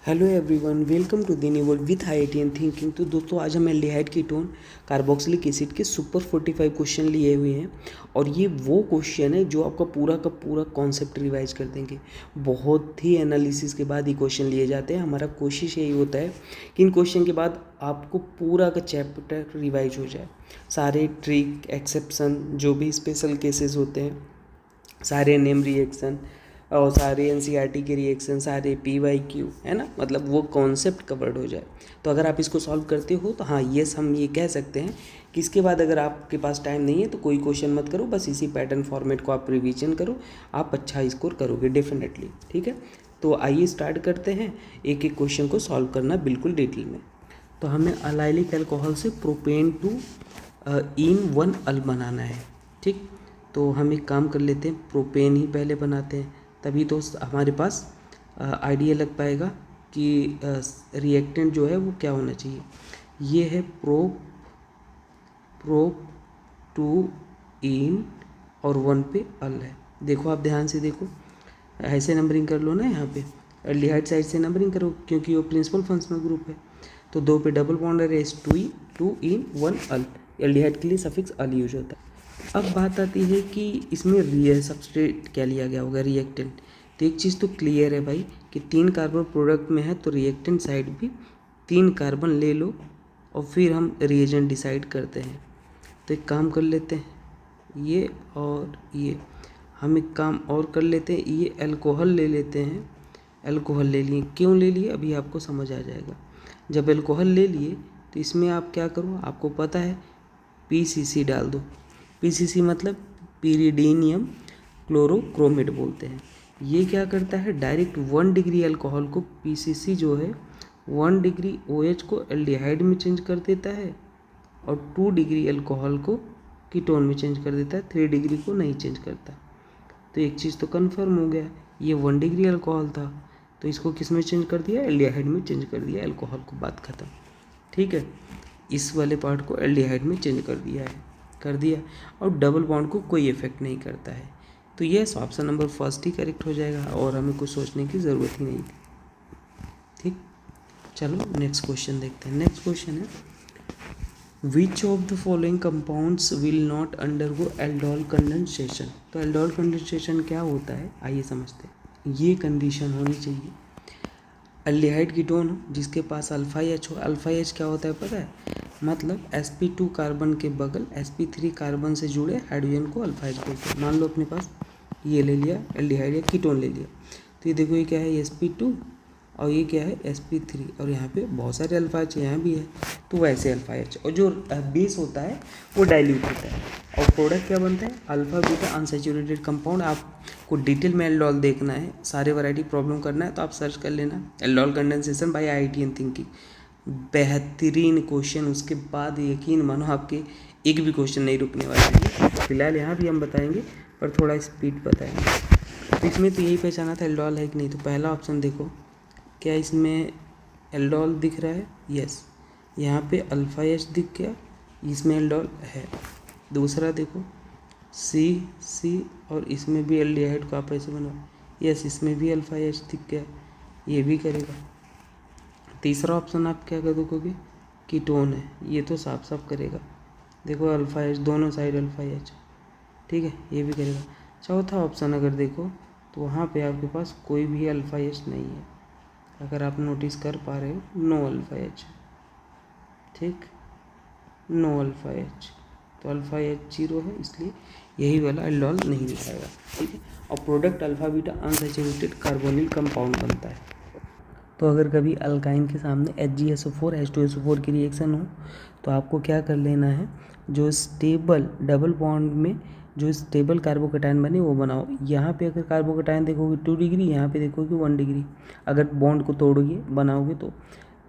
Hello everyone, welcome to the new world with IIT and thinking. तो दोस्तों, आज हम एल्डिहाइड कीटोन कार्बोक्सिलिक एसिड के सुपर 45 क्वेश्चन लिए हुए हैं। और ये वो क्वेश्चन है जो आपका पूरा का पूरा कॉन्सेप्ट रिवाइज कर देंगे। बहुत ही एनालिसिस के बाद ये क्वेश्चन लिए जाते हैं। हमारा कोशिश यही होता है कि इन क्वेश्चन के बाद आपको पूरा का चैप्टर रिवाइज हो जाए। सारे ट्रिक, एक्सेप्शन, जो भी स्पेशल केसेस होते हैं, सारे नेम रिएक्शन और सारे एनसीईआरटी के रिएक्शन, सारे पीवाईक्यू, है ना, मतलब वो कॉन्सेप्ट कवर्ड हो जाए। तो अगर आप इसको सॉल्व करते हो तो हाँ, यस, हम ये कह सकते हैं कि इसके बाद अगर आपके पास टाइम नहीं है तो कोई क्वेश्चन मत करो, बस इसी पैटर्न फॉर्मेट को आप रिवीजन करो, आप अच्छा स्कोर करोगे डेफिनेटली। ठीक है, तो आइए स्टार्ट करते हैं एक एक क्वेश्चन को सॉल्व करना बिल्कुल डिटेल में। तो हमें अलाइलिक अल्कोहल से प्रोपेन टू इन 1 अल बनाना है। ठीक, तो हम एक काम कर लेते हैं, प्रोपेन ही पहले बनाते हैं, तभी तो हमारे पास आइडिया लग पाएगा कि रिएक्टेंट जो है वो क्या होना चाहिए। ये है प्रोप टू इन और 1 पे अल है। देखो, आप ध्यान से देखो, ऐसे नंबरिंग कर लो ना, यहाँ पे एल्डिहाइड साइड से नंबरिंग करो क्योंकि वो प्रिंसिपल फंक्शनल ग्रुप है। तो 2 पे डबल बॉन्ड है, 2 इन 1 अल। एल्डिहाइड के लिए सफिक्स अल यूज होता है। अब बात आती है कि इसमें सबस्ट्रेट क्या लिया गया होगा, रिएक्टेंट। तो एक चीज़ तो क्लियर है भाई कि 3 कार्बन प्रोडक्ट में है, तो रिएक्टेंट साइड भी 3 कार्बन ले लो और फिर हम रिएजेंट डिसाइड करते हैं। तो एक काम कर लेते हैं, ये और ये, हम एक काम और कर लेते हैं, ये अल्कोहल ले लेते हैं। अल्कोहल ले लिए, क्यों ले लिए अभी आपको समझ आ जाएगा। जब अल्कोहल ले लिए तो इसमें आप क्या करो, आपको पता है, पीसीसी डाल दो। पीसीसी मतलब पीरिडीनियम क्लोरोक्रोमेट बोलते हैं। ये क्या करता है, डायरेक्ट 1 डिग्री अल्कोहल को, पीसीसी जो है 1 डिग्री OH को एल्डिहाइड में चेंज कर देता है और 2 डिग्री अल्कोहल को कीटोन में चेंज कर देता है, 3 डिग्री को नहीं चेंज करता। तो एक चीज़ तो कन्फर्म हो गया, ये 1 डिग्री अल्कोहल था तो इसको किस में चेंज कर दिया, एल्डिहाइड में चेंज कर दिया अल्कोहल को, बात खत्म। ठीक है, इस वाले पार्ट को एल्डिहाइड में चेंज कर दिया और डबल बॉन्ड को कोई इफेक्ट नहीं करता है। तो यस, ऑप्शन नंबर फर्स्ट ही करेक्ट हो जाएगा और हमें कुछ सोचने की ज़रूरत ही नहीं थी। ठीक, चलो नेक्स्ट क्वेश्चन देखते हैं। नेक्स्ट क्वेश्चन है, विच of the following compounds will not undergo aldol condensation. तो एल्डोल कंडेंसेशन क्या होता है, आइए समझते हैं। ये कंडीशन होनी चाहिए, एल्डिहाइड कीटोन जिसके पास अल्फा एच हो। अल्फा एच क्या होता है पता है, मतलब sp2 कार्बन के बगल sp3 कार्बन से जुड़े हाइड्रोजन को अल्फा एच बोलते हैं। मान लो अपने पास ये ले लिया, एल्डिहाइड या कीटोन ले लिया, तो ये देखो, ये क्या है, sp2 और ये क्या है, sp3, और यहाँ पे बहुत सारे अल्फा एच यहाँ भी है, तो वैसे अल्फा एच, और जो बेस होता है वो डाइल्यूट होता है और प्रोडक्ट क्या बनता है, अल्फा बीटा अनसैचुरेटेड कंपाउंड। आपको डिटेल में एल्डोल देखना है, सारे वैरायटी प्रॉब्लम करना है तो आप सर्च कर लेना, aldol condensation bye IIT and thinking. बेहतरीन क्वेश्चन, उसके बाद यकीन मानो आपके एक भी क्वेश्चन नहीं रुकने वाले हैं। फिलहाल यहाँ भी हम बताएंगे पर थोड़ा स्पीड बताएंगे। तो इसमें तो यही पहचाना था एल्डोल है कि नहीं। तो पहला ऑप्शन देखो, क्या इसमें एल्डोल दिख रहा है, यस, यहाँ पे अल्फा एच दिख गया, इसमें एल्डोल है। दूसरा देखो, सी और इसमें भी एल्डिहाइड को आप ऐसे बनाओ, यस, इसमें भी अल्फा एच दिख गया, ये भी करेगा। तीसरा ऑप्शन आप क्या कर दोगे, कीटोन है, ये तो साफ साफ करेगा, देखो अल्फा एच दोनों साइड अल्फा एच, ठीक है, ये भी करेगा। चौथा ऑप्शन अगर देखो तो वहाँ पे आपके पास कोई भी अल्फा एच नहीं है, अगर आप नोटिस कर पा रहे हो, नो अल्फा एच, ठीक, नो अल्फा एच, तो अल्फा एच 0 है, इसलिए यही वाला एल्डोल नहीं दिखाएगा। ठीक है, और product alpha beta unsaturated carbonyl compound बनता है। तो अगर कभी अल्काइन के सामने HgSO4 H2SO4 की रिएक्शन हो तो आपको क्या कर लेना है, जो स्टेबल डबल बॉन्ड में जो स्टेबल कार्बोकेटायन बने वो बनाओ। यहाँ पे अगर कार्बोकेटायन देखोगे 2 डिग्री, यहाँ पे देखोगे 1 डिग्री। अगर बॉन्ड को तोड़ोगे बनाओगे तो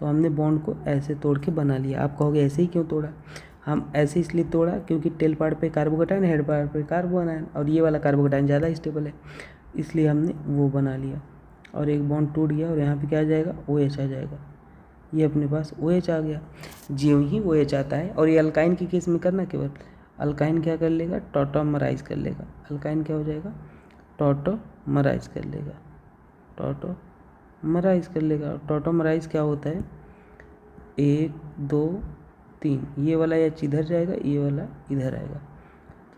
हमने बॉन्ड को ऐसे तोड़ के बना लिया। आप कहोगे ऐसे ही क्यों तोड़ा, हम ऐसे इसलिए तोड़ा क्योंकि टेल पार्ट पे कार्बोकेटायन, हेड पार्ट पे कार्बोनायन, और ये वाला कार्बोकेटायन ज़्यादा स्टेबल है, इसलिए हमने वो बना लिया। और एक बॉन्ड टूट गया और यहाँ पे क्या आ जाएगा, OH आ जाएगा, ये अपने पास OH आ गया। ज्यों ही OH आता है, और ये अल्काइन के केस में करना, केवल अल्काइन क्या कर लेगा, टॉटोमराइज कर लेगा। अल्काइन क्या हो जाएगा, टॉटोमराइज कर लेगा, टॉटो मराइज कर लेगा। टॉटोमराइज क्या होता है, 1 2 3, ये वाला एच इधर जाएगा, ये वाला इधर आएगा,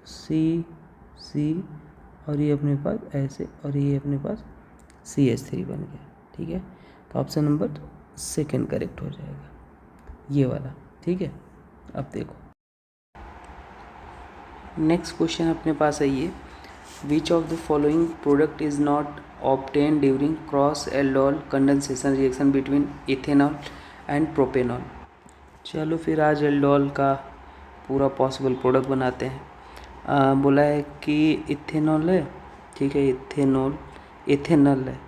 सी सी, और ये अपने पास ऐसे, और ये अपने पास CH3 बन गया। ठीक है, तो ऑप्शन नंबर सेकंड करेक्ट हो जाएगा, ये वाला। ठीक है, अब देखो नेक्स्ट क्वेश्चन अपने पास है ये, विच of the following product is not obtain during cross aldol condensation reaction between ethanol and propanol. चलो फिर आज एल्डोल का पूरा पॉसिबल प्रोडक्ट बनाते हैं। बोला है कि इथेनॉल है, ठीक है, इथेनॉल है,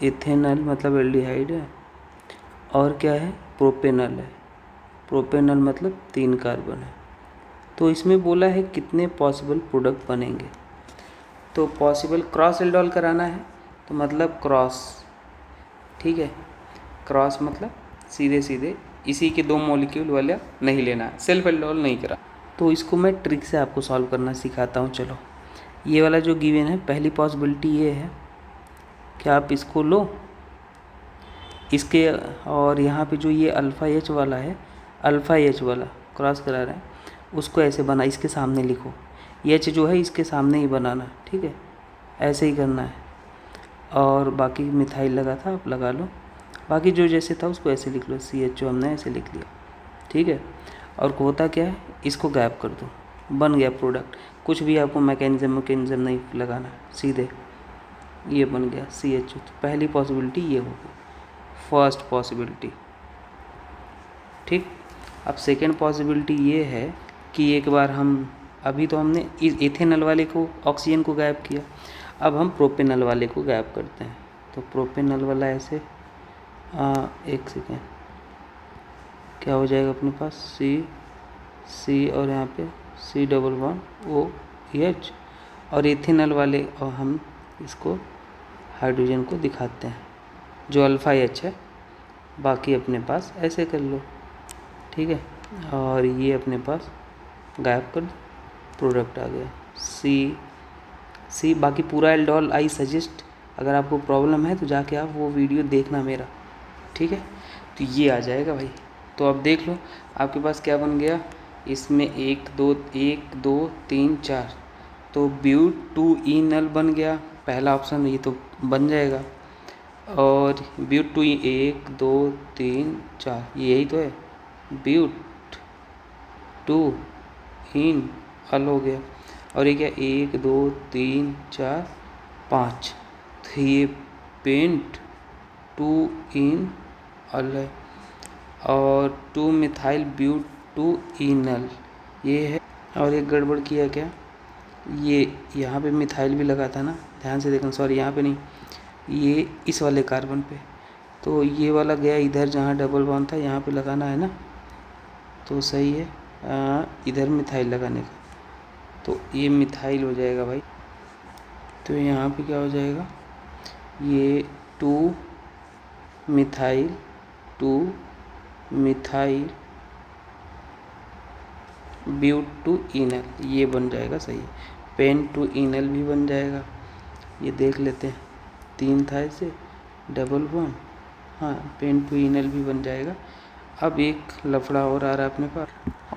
इथेनॉल मतलब एल्डिहाइड है, और क्या है, प्रोपेनॉल है, प्रोपेनॉल मतलब 3 कार्बन है। तो इसमें बोला है कितने पॉसिबल प्रोडक्ट बनेंगे। तो पॉसिबल क्रॉस एल्डोल कराना है, तो मतलब क्रॉस, ठीक है, क्रॉस मतलब सीधे सीधे इसी के 2 मॉलिक्यूल वाला नहीं लेना, सेल्फ एल्डोल नहीं करा। तो इसको मैं ट्रिक से आपको सॉल्व करना सिखाता हूँ। चलो, ये वाला जो गिवन है, पहली पॉसिबिलिटी ये है कि आप इसको लो, इसके, और यहाँ पे जो ये अल्फ़ा एच वाला है, अल्फ़ा एच वाला क्रॉस करा रहे हैं, उसको ऐसे बना, इसके सामने लिखो, एच जो है इसके सामने ही बनाना, ठीक है, ऐसे ही करना है। और बाकी मिथाइल लगा था, आप लगा लो, बाकी जो जैसे था उसको ऐसे लिख लो, CH जो हमने ऐसे लिख लिया, ठीक है। और होता क्या है, इसको गैप कर दो, बन गया प्रोडक्ट। कुछ भी आपको मैकेनिज्म नहीं लगाना, सीधे ये बन गया CH। तो पहली पॉसिबिलिटी ये होगी, फर्स्ट पॉसिबिलिटी, ठीक। अब सेकेंड पॉसिबिलिटी ये है कि एक बार हम, अभी तो हमने इथेनॉल वाले को, ऑक्सीजन को गायब किया, अब हम प्रोपेनॉल वाले को गायब करते हैं। तो प्रोपेनॉल वाला ऐसे, एक सेकेंड, क्या हो जाएगा अपने पास, C और यहाँ पे C++OH, और इथेनॉल वाले, और हम इसको हाइड्रोजन को दिखाते हैं जो अल्फ़ा H है, बाकी अपने पास ऐसे कर लो, ठीक है। और ये अपने पास गायब कर दो, प्रोडक्ट आ गया C। बाकी पूरा एल्डोल आई सजेस्ट, अगर आपको प्रॉब्लम है तो जाके आप वो वीडियो देखना मेरा, ठीक है। तो ये आ जाएगा भाई। तो अब देख लो आपके पास क्या बन गया, इसमें 1 2 3 4, तो ब्यूट-2-ईनल बन गया, पहला ऑप्शन, ये तो बन जाएगा। और ब्यूट-2 1 2 3 4, यही तो है, ब्यूट-2-ईन-अल हो गया। और ये क्या, 1 2 3 4 5, तो ये पेंट-2-ईन-अल है। और 2-मिथाइल ब्यूट-2-ईनल ये है। और एक गड़बड़ किया क्या, ये यहाँ पे मिथाइल भी लगा था ना, ध्यान से देखना, सॉरी यहाँ पे नहीं, ये इस वाले कार्बन पे, तो ये वाला गया इधर जहाँ डबल बॉन्ड था, यहाँ पे लगाना है ना, तो सही है इधर मिथाइल लगाने का, तो ये मिथाइल हो जाएगा भाई। तो यहाँ पे क्या हो जाएगा, ये 2-मिथाइल ब्यूट-2-ईनल, ये बन जाएगा, सही है। पेंट-2-ईनल भी बन जाएगा, ये देख लेते हैं, 3 था इसे, डबल बॉन्ड, हाँ, पेंट-2-ईनल भी बन जाएगा। अब एक लफड़ा और आ रहा है अपने पास,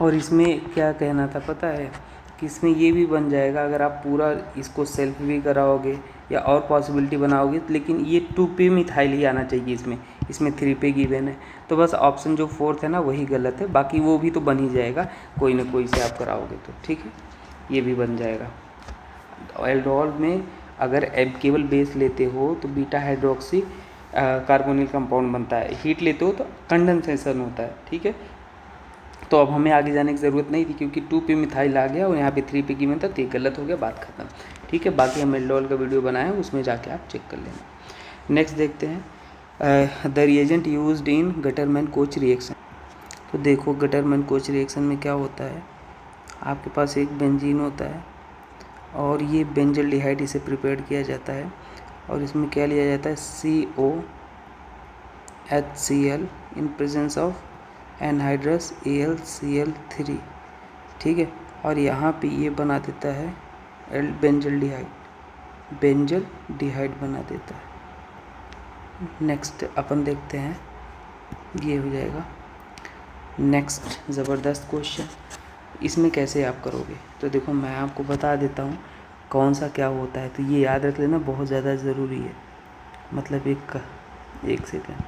और इसमें क्या कहना था पता है, कि इसमें ये भी बन जाएगा अगर आप पूरा इसको सेल्फ भी कराओगे या और पॉसिबिलिटी बनाओगे, लेकिन ये 2p मिथाइल ही आना चाहिए इसमें 3p गिवन है, तो बस ऑप्शन जो 4th है ना वही गलत है, बाकी वो भी तो बन ही जाएगा, कोई ना कोई से आप कराओगे तो, ठीक है, ये भी बन जाएगा। एल्डोल में अगर केवल बेस लेते हो तो बीटा हाइड्रोक्सी कार्बोनिल कंपाउंड बनता है, हीट लेते हो तो कंडेंसेशन होता है, ठीक है। तो अब हमें आगे जाने की ज़रूरत नहीं थी, क्योंकि 2p मिथाइल आ गया और यहाँ पे 3p गिवन था, तो ये गलत हो गया, बात खत्म, ठीक है। बाकी हम एल्डोल का वीडियो बनाए हैं, उसमें जाके आप चेक कर लेना। नेक्स्ट देखते हैं, the reagent used in Gattermann-coach reaction. तो देखो गटरमैन-कोच रिएक्शन में क्या होता है, आपके पास एक बेंजीन होता है और ये बेंजल्डिहाइड इसे प्रिपेयर किया जाता है, और इसमें क्या लिया जाता है, COHCl in presence of anhydrous AlCl3, ठीक है। और यहाँ पे ये बना देता है बेंजल्डिहाइड बना देता है, नेक्स्ट अपन देखते हैं, ये हो जाएगा नेक्स्ट ज़बरदस्त क्वेश्चन। इसमें कैसे आप करोगे, तो देखो मैं आपको बता देता हूँ कौन सा क्या होता है, तो ये याद रख लेना, बहुत ज़्यादा ज़रूरी है। मतलब एक सेकेंड,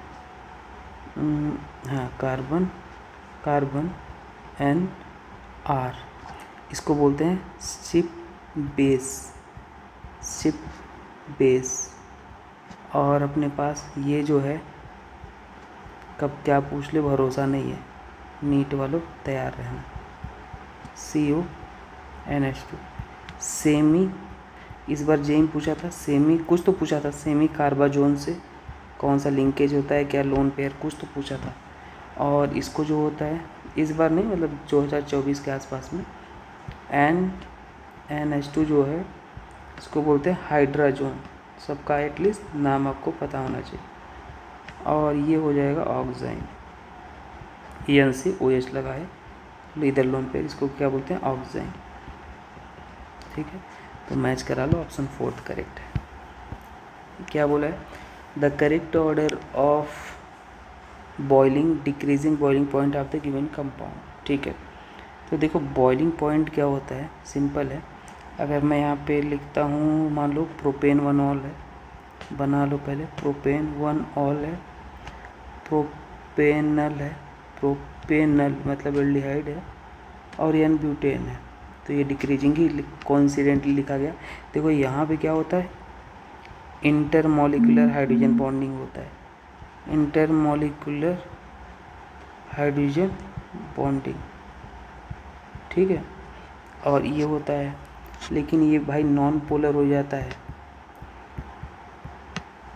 हाँ, कार्बन NR, इसको बोलते हैं शिप बेस। और अपने पास ये जो है, कब क्या पूछ ले भरोसा नहीं है, नीट वालों तैयार रहना। CONH2 सेमी, इस बार जेईई पूछा था, सेमी कुछ तो पूछा था, सेमी कार्बाजोन से कौन सा लिंकेज होता है, क्या लोन पेयर, कुछ तो पूछा था। और इसको जो होता है इस बार नहीं, मतलब 2024 के आसपास में, NH2 जो है इसको बोलते हैं हाइड्राजोन। सबका एटलीस्ट नाम आपको पता होना चाहिए। और ये हो जाएगा ऑक्साइन, EN से OH लगा है, इधर लोन पेयर, इसको क्या बोलते हैं ऑक्साइन। ठीक है, तो मैच करा लो, ऑप्शन 4 करेक्ट है। क्या बोला है, the correct order of boiling decreasing boiling point of the given compound. ठीक है, तो देखो बॉइलिंग पॉइंट क्या होता है, सिंपल है। अगर मैं यहाँ पे लिखता हूँ, मान लो प्रोपेन 1 ऑल है, बना लो पहले, प्रोपेन 1 ऑल है, प्रोपेनल मतलब एल्डिहाइड है, और N ब्यूटेन है, तो ये डिक्रीजिंग ही कोइंसिडेंटली लिखा गया। देखो यहाँ पे क्या होता है, इंटरमॉलिक्यूलर हाइड्रोजन बॉन्डिंग होता है, इंटरमॉलिक्यूलर हाइड्रोजन बॉन्डिंग। ठीक है, और ये होता है, लेकिन ये भाई नॉन पोलर हो जाता है।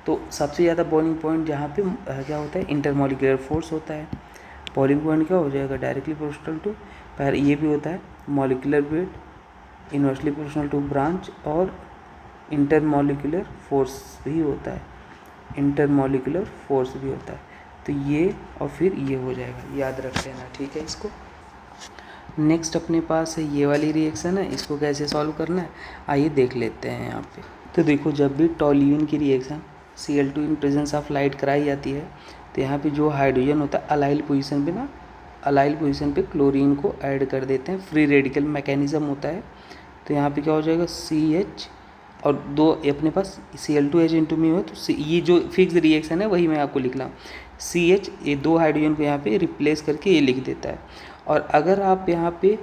तो सबसे ज़्यादा बॉइलिंग पॉइंट जहाँ पे क्या होता है, इंटरमॉलिक्यूलर फोर्स होता है। बॉइलिंग पॉइंट क्या हो जाएगा, डायरेक्टली प्रोपोर्शनल टू, पर ये भी होता है molecular weight inversely proportional to branch, और इंटरमॉलिक्यूलर फोर्स भी होता है, इंटरमॉलिक्यूलर फोर्स भी होता है। तो ये और फिर ये हो जाएगा, याद रख लेना। ठीक है, इसको नेक्स्ट अपने पास है ये वाली रिएक्शन है, इसको कैसे सॉल्व करना है आइए देख लेते हैं यहाँ पे। तो देखो जब भी टॉल्यूइन की reaction Cl2 in presence of light कराई जाती है, तो यहाँ पे जो हाइड्रोजन होता है अलाइल पोजीशन पे ना, अलाइल पोजीशन पे क्लोरीन को ऐड कर देते हैं, फ्री रेडिकल मैकेनिज्म होता है। तो यहाँ पे क्या हो जाएगा, CH और दो अपने पास Cl2H इंटू में हो, तो ये जो फिक्स रिएक्शन है वही मैं आपको लिख रहा हूँ। CH ये दो हाइड्रोजन को यहाँ पे रिप्लेस करके ये लिख देता है। और अगर आप यहाँ पे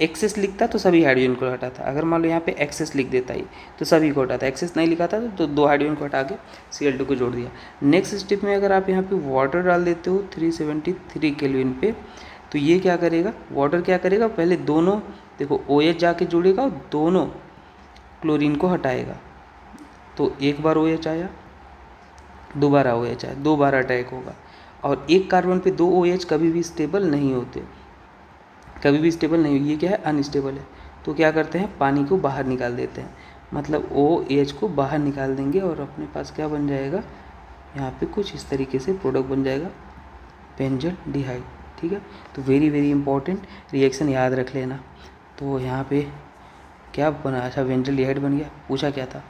एक्सेस लिखता तो सभी हाइड्रोजन को हटाता, अगर मान लो यहाँ पे एक्सेस लिख देता ही तो सभी को हटाता, एक्सेस नहीं लिखा था तो दो हाइड्रोजन को हटा के Cl2 को जोड़ दिया। नेक्स्ट स्टेप में अगर आप यहाँ पे वाटर डाल देते हो 373 केल्विन पे, तो ये क्या करेगा, वाटर क्या करेगा, पहले दोनों देखो OH जाके जुड़ेगा और दोनों क्लोरीन को हटाएगा। तो एक बार OH आया, दोबारा OH आया, दो बार अटैक होगा। और एक कार्बन पे दो OH कभी भी स्टेबल नहीं होते, कभी भी स्टेबल नहीं, ये क्या है अनस्टेबल है। तो क्या करते हैं, पानी को बाहर निकाल देते हैं, मतलब OH को बाहर निकाल देंगे और अपने पास क्या बन जाएगा, यहाँ पे कुछ इस तरीके से प्रोडक्ट बन जाएगा बेंजल डिहाइड। ठीक है, तो वेरी वेरी इंपॉर्टेंट रिएक्शन याद रख लेना। तो यहाँ पे क्या बना, अच्छा बेंजल डिहाइड बन गया, पूछा क्या था,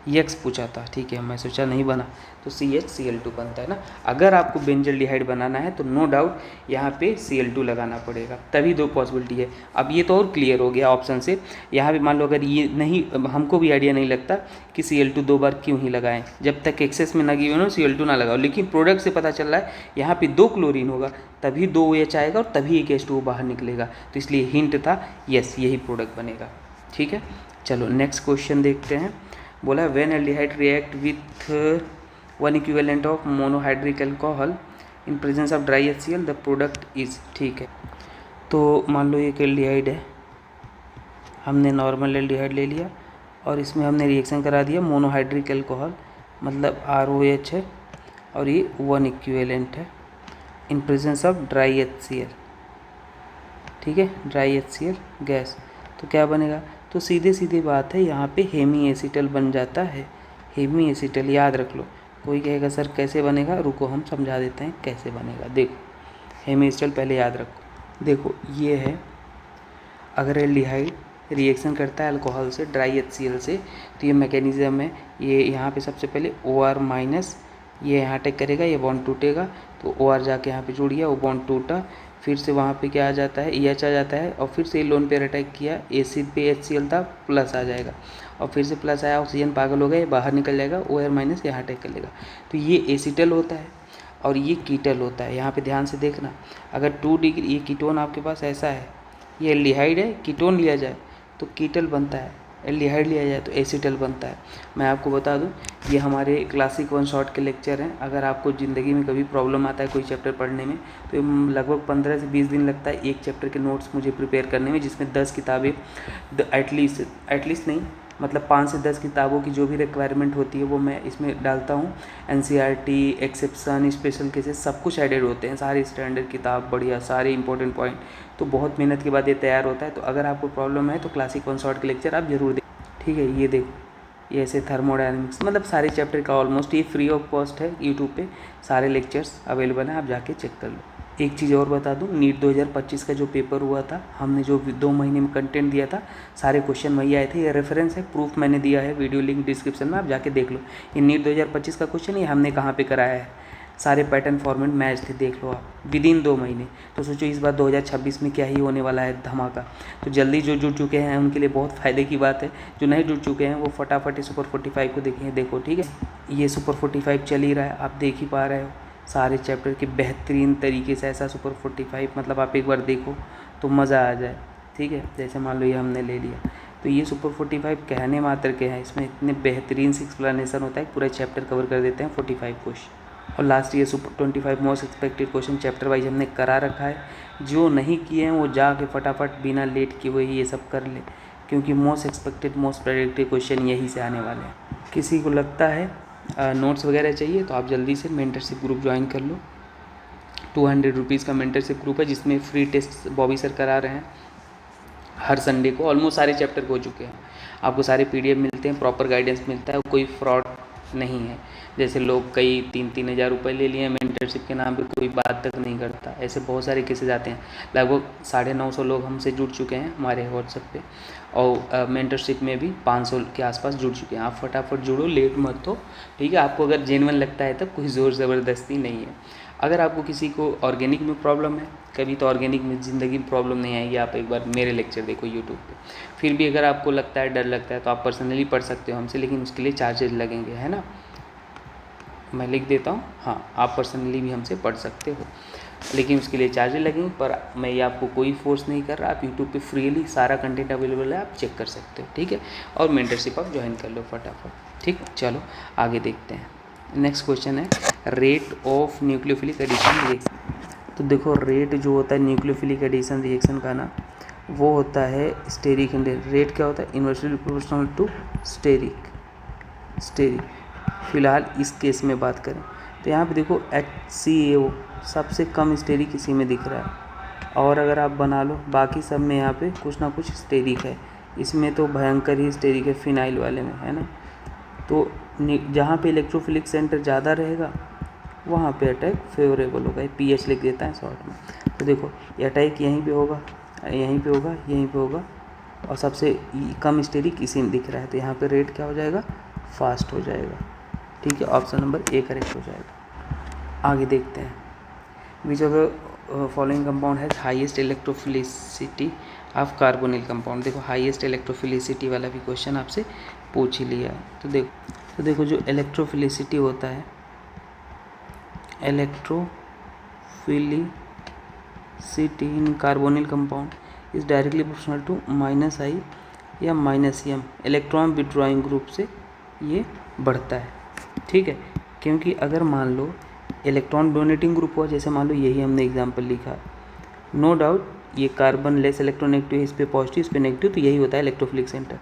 X पूछा था। ठीक है, मैं सोचा नहीं बना, तो CHCl2 बनता है ना। अगर आपको बेंजल डिहाइड बनाना है तो नो डाउट यहाँ पे Cl2 लगाना पड़ेगा, तभी दो पॉसिबिलिटी है। अब ये तो और क्लियर हो गया ऑप्शन से। यहाँ पे मान लो अगर ये नहीं, हमको भी आइडिया नहीं लगता कि Cl2 दो बार क्यों ही लगाएं, जब तक एक्सेस में ना गिवन हो Cl2 ना लगाओ। लेकिन प्रोडक्ट से पता चल रहा है यहाँ पर दो क्लोरीन होगा, तभी दो OH आएगा और तभी एक H2O बाहर निकलेगा, तो इसलिए हिंट था, यस यही प्रोडक्ट बनेगा। ठीक है, चलो नेक्स्ट क्वेश्चन देखते हैं। बोला when aldehyde react with one equivalent of monohydric alcohol in presence of dry HCl the product is. ठीक है, तो मान लो एक एल्डिहाइड है, हमने नॉर्मल एल्डिहाइड ले लिया और इसमें हमने रिएक्शन करा दिया मोनोहाइड्रिक अल्कोहल, मतलब ROH है, और ये वन इक्विवेलेंट है in presence of dry HCl। ठीक है, ड्राई HCl गैस, तो क्या बनेगा, तो सीधे सीधे बात है, यहाँ पे हेमी एसिटल बन जाता है। हेमी एसिटल याद रख लो। कोई कहेगा सर कैसे बनेगा, रुको हम समझा देते हैं कैसे बनेगा। देखो हेमी एसिटल पहले याद रखो, देखो ये है, अगर एल्डिहाइड रिएक्शन करता है अल्कोहल से ड्राई HCl से, तो ये मैकेनिज्म है, ये यहाँ पे सबसे पहले OR माइनस ये यहाँ अटैक करेगा, ये बॉन्ड टूटेगा तो OR जाके यहाँ पे जुड़ गया, वो बॉन्ड टूटा, फिर से वहाँ पे क्या आ जाता है, EH आ जाता है, और फिर से लोन पेयर अटैक किया, एसिड पे HCl था, प्लस आ जाएगा, और फिर से प्लस आया, ऑक्सीजन पागल हो गया, ये बाहर निकल जाएगा, OR माइनस यहाँ अटैक कर लेगा। तो ये एसिटल होता है और ये कीटल होता है। यहाँ पे ध्यान से देखना, अगर 2 डिग्री, ये कीटोन आपके पास ऐसा है, ये एल्डिहाइड है, कीटोन लिया जाए तो कीटल बनता है, एल्डिहाइड लिया जाए तो एसिटल बनता है। मैं आपको बता दूं, ये हमारे क्लासिक 1 शॉट के लेक्चर हैं। अगर आपको ज़िंदगी में कभी प्रॉब्लम आता है कोई चैप्टर पढ़ने में, तो ये लगभग 15 से 20 दिन लगता है एक चैप्टर के नोट्स मुझे प्रिपेयर करने में, जिसमें 10 किताबें एटलीस्ट नहीं, मतलब 5 से 10 किताबों की जो भी रिक्वायरमेंट होती है वो मैं इसमें डालता हूँ। NCERT, एक्सेप्शन, स्पेशल केसेस सब कुछ एडेड होते हैं, सारी स्टैंडर्ड किताब बढ़िया, सारे इंपॉर्टेंट पॉइंट, तो बहुत मेहनत के बाद ये तैयार होता है। तो अगर आपको प्रॉब्लम है तो क्लासिक 1 शॉट के लेक्चर आप जरूर देखें, ठीक है। ये देखो, ये ऐसे थर्मोडायनेमिक्स, मतलब सारे चैप्टर का ऑलमोस्ट ये फ्री ऑफ कॉस्ट है, यूट्यूब पे सारे लेक्चर्स अवेलेबल हैं, आप जाके चेक कर लो। एक चीज़ और बता दूं, नीट 2025 का जो पेपर हुआ था, हमने जो 2 महीने में कंटेंट दिया था, सारे क्वेश्चन वही आए थे। ये रेफरेंस है, प्रूफ मैंने दिया है, वीडियो लिंक डिस्क्रिप्शन में, आप जाके देख लो। ये नीट 2025 का क्वेश्चन ये हमने कहाँ पे कराया है, सारे पैटर्न फॉर्मेट मैच थे, देख लो आप, विदिन 2 महीने। तो सोचो इस बार 2026 में क्या ही होने वाला है, धमाका। तो जल्दी जो जुड़ चुके हैं उनके लिए बहुत फ़ायदे की बात है, जो नहीं जुड़ चुके हैं वो फटाफट ये सुपर 45 को देखें, देखो, ठीक है। ये सुपर 45 चल ही रहा है, आप देख ही पा रहे हो, सारे चैप्टर के बेहतरीन तरीके से ऐसा सुपर 45, मतलब आप एक बार देखो तो मज़ा आ जाए, ठीक है। जैसे मान लो ये हमने ले लिया, तो ये सुपर 45 कहने मात्र के हैं, इसमें इतने बेहतरीन से एक्सप्लेनेशन होता है, पूरा चैप्टर कवर कर देते हैं 45 क्वेश्चन। और लास्ट ये super 25 most expected question chapter wise हमने करा रखा है। जो नहीं किए हैं वो जाके फटाफट बिना लेट किए हुए ये सब कर ले, क्योंकि most expected most predicted question यहीं से आने वाले हैं। किसी को लगता है नोट्स वगैरह चाहिए तो आप जल्दी से मेंटरशिप ग्रुप ज्वाइन कर लो। 200 रुपीज़ का मेंटरशिप ग्रुप है, जिसमें फ्री टेस्ट बॉबी सर करा रहे हैं हर संडे को, ऑलमोस्ट सारे चैप्टर हो चुके हैं। आपको सारे PDF मिलते हैं, प्रॉपर गाइडेंस मिलता है, कोई फ्रॉड नहीं है। जैसे लोग कई 3-3 हज़ार रुपये ले लिए हैं मेंटरशिप के नाम पे, कोई बात तक नहीं करता, ऐसे बहुत सारे केसेस आते हैं। लगभग 950 लोग हमसे जुड़ चुके हैं हमारे व्हाट्सएप पे, और मेंटरशिप में भी 500 के आसपास जुड़ चुके हैं। आप फटाफट जुड़ो, लेट मत हो, ठीक है। आपको अगर जेन्युइन लगता है तब, कोई ज़ोर ज़बरदस्ती नहीं है। अगर आपको किसी को ऑर्गेनिक में प्रॉब्लम है, कभी तो ऑर्गेनिक में ज़िंदगी में प्रॉब्लम नहीं आएगी, आप एक बार मेरे लेक्चर देखो यूट्यूब पे। फिर भी अगर आपको लगता है, डर लगता है, तो आप पर्सनली पढ़ सकते हो हमसे, लेकिन उसके लिए चार्जेज लगेंगे, है ना। मैं लिख देता हूँ, हाँ, आप पर्सनली भी हमसे पढ़ सकते हो, लेकिन उसके लिए चार्जेज लगेंगे। पर मैं ये आपको कोई फोर्स नहीं कर रहा, आप यूट्यूब पे फ्रीली सारा कंटेंट अवेलेबल है, आप चेक कर सकते हो, ठीक है। और मेंटरशिप आप ज्वाइन कर लो फटाफट, ठीक। चलो आगे देखते हैं। नेक्स्ट क्वेश्चन है rate of nucleophilic addition reaction. तो देखो, रेट जो होता है न्यूक्लियोफिलिक एडिशन रिएक्शन का ना, वो होता है स्टेरिक इंडेक्स। रेट क्या होता है, इन्वर्सली प्रोपोर्शनल टू स्टेरिक। फिलहाल इस केस में बात करें तो यहाँ पे देखो HCAO सबसे कम स्टेरिक इसी में दिख रहा है, और अगर आप बना लो बाकी सब में यहाँ पे कुछ ना कुछ स्टेरिक है, इसमें तो भयंकर ही स्टेरिक है फिनाइल वाले में, है ना। तो जहाँ पे इलेक्ट्रोफिलिक सेंटर ज़्यादा रहेगा वहाँ पे अटैक फेवरेबल होगा, PH लिख देता है शॉर्ट में। तो देखो ये अटैक यहीं पे होगा, यहीं पे होगा, यहीं पे होगा, और सबसे कम स्टेरिक इसी में दिख रहा है, तो यहाँ पे रेट क्या हो जाएगा, फास्ट हो जाएगा, ठीक है। ऑप्शन नंबर A करेक्ट हो जाएगा। आगे देखते हैं, विच of the following compound has highest electrophilicity of carbonyl compound. देखो हाईएस्ट इलेक्ट्रोफिलिसिटी वाला भी क्वेश्चन आपसे पूछ ही लिया है। तो देखो जो इलेक्ट्रोफिलिसिटी होता है, electrophilicity in carbonyl compound is directly proportional to -I या -M इलेक्ट्रॉन विड्रॉइंग ग्रुप से ये बढ़ता है, ठीक है। क्योंकि अगर मान लो इलेक्ट्रॉन डोनेटिंग ग्रुप हुआ, जैसे मान लो यही हमने एग्जांपल लिखा, नो डाउट ये कार्बन लेस इलेक्ट्रोनेगेटिव, इस पे पॉजिटिव, इस पे नेगेटिव, तो यही होता है इलेक्ट्रोफिलिक सेंटर।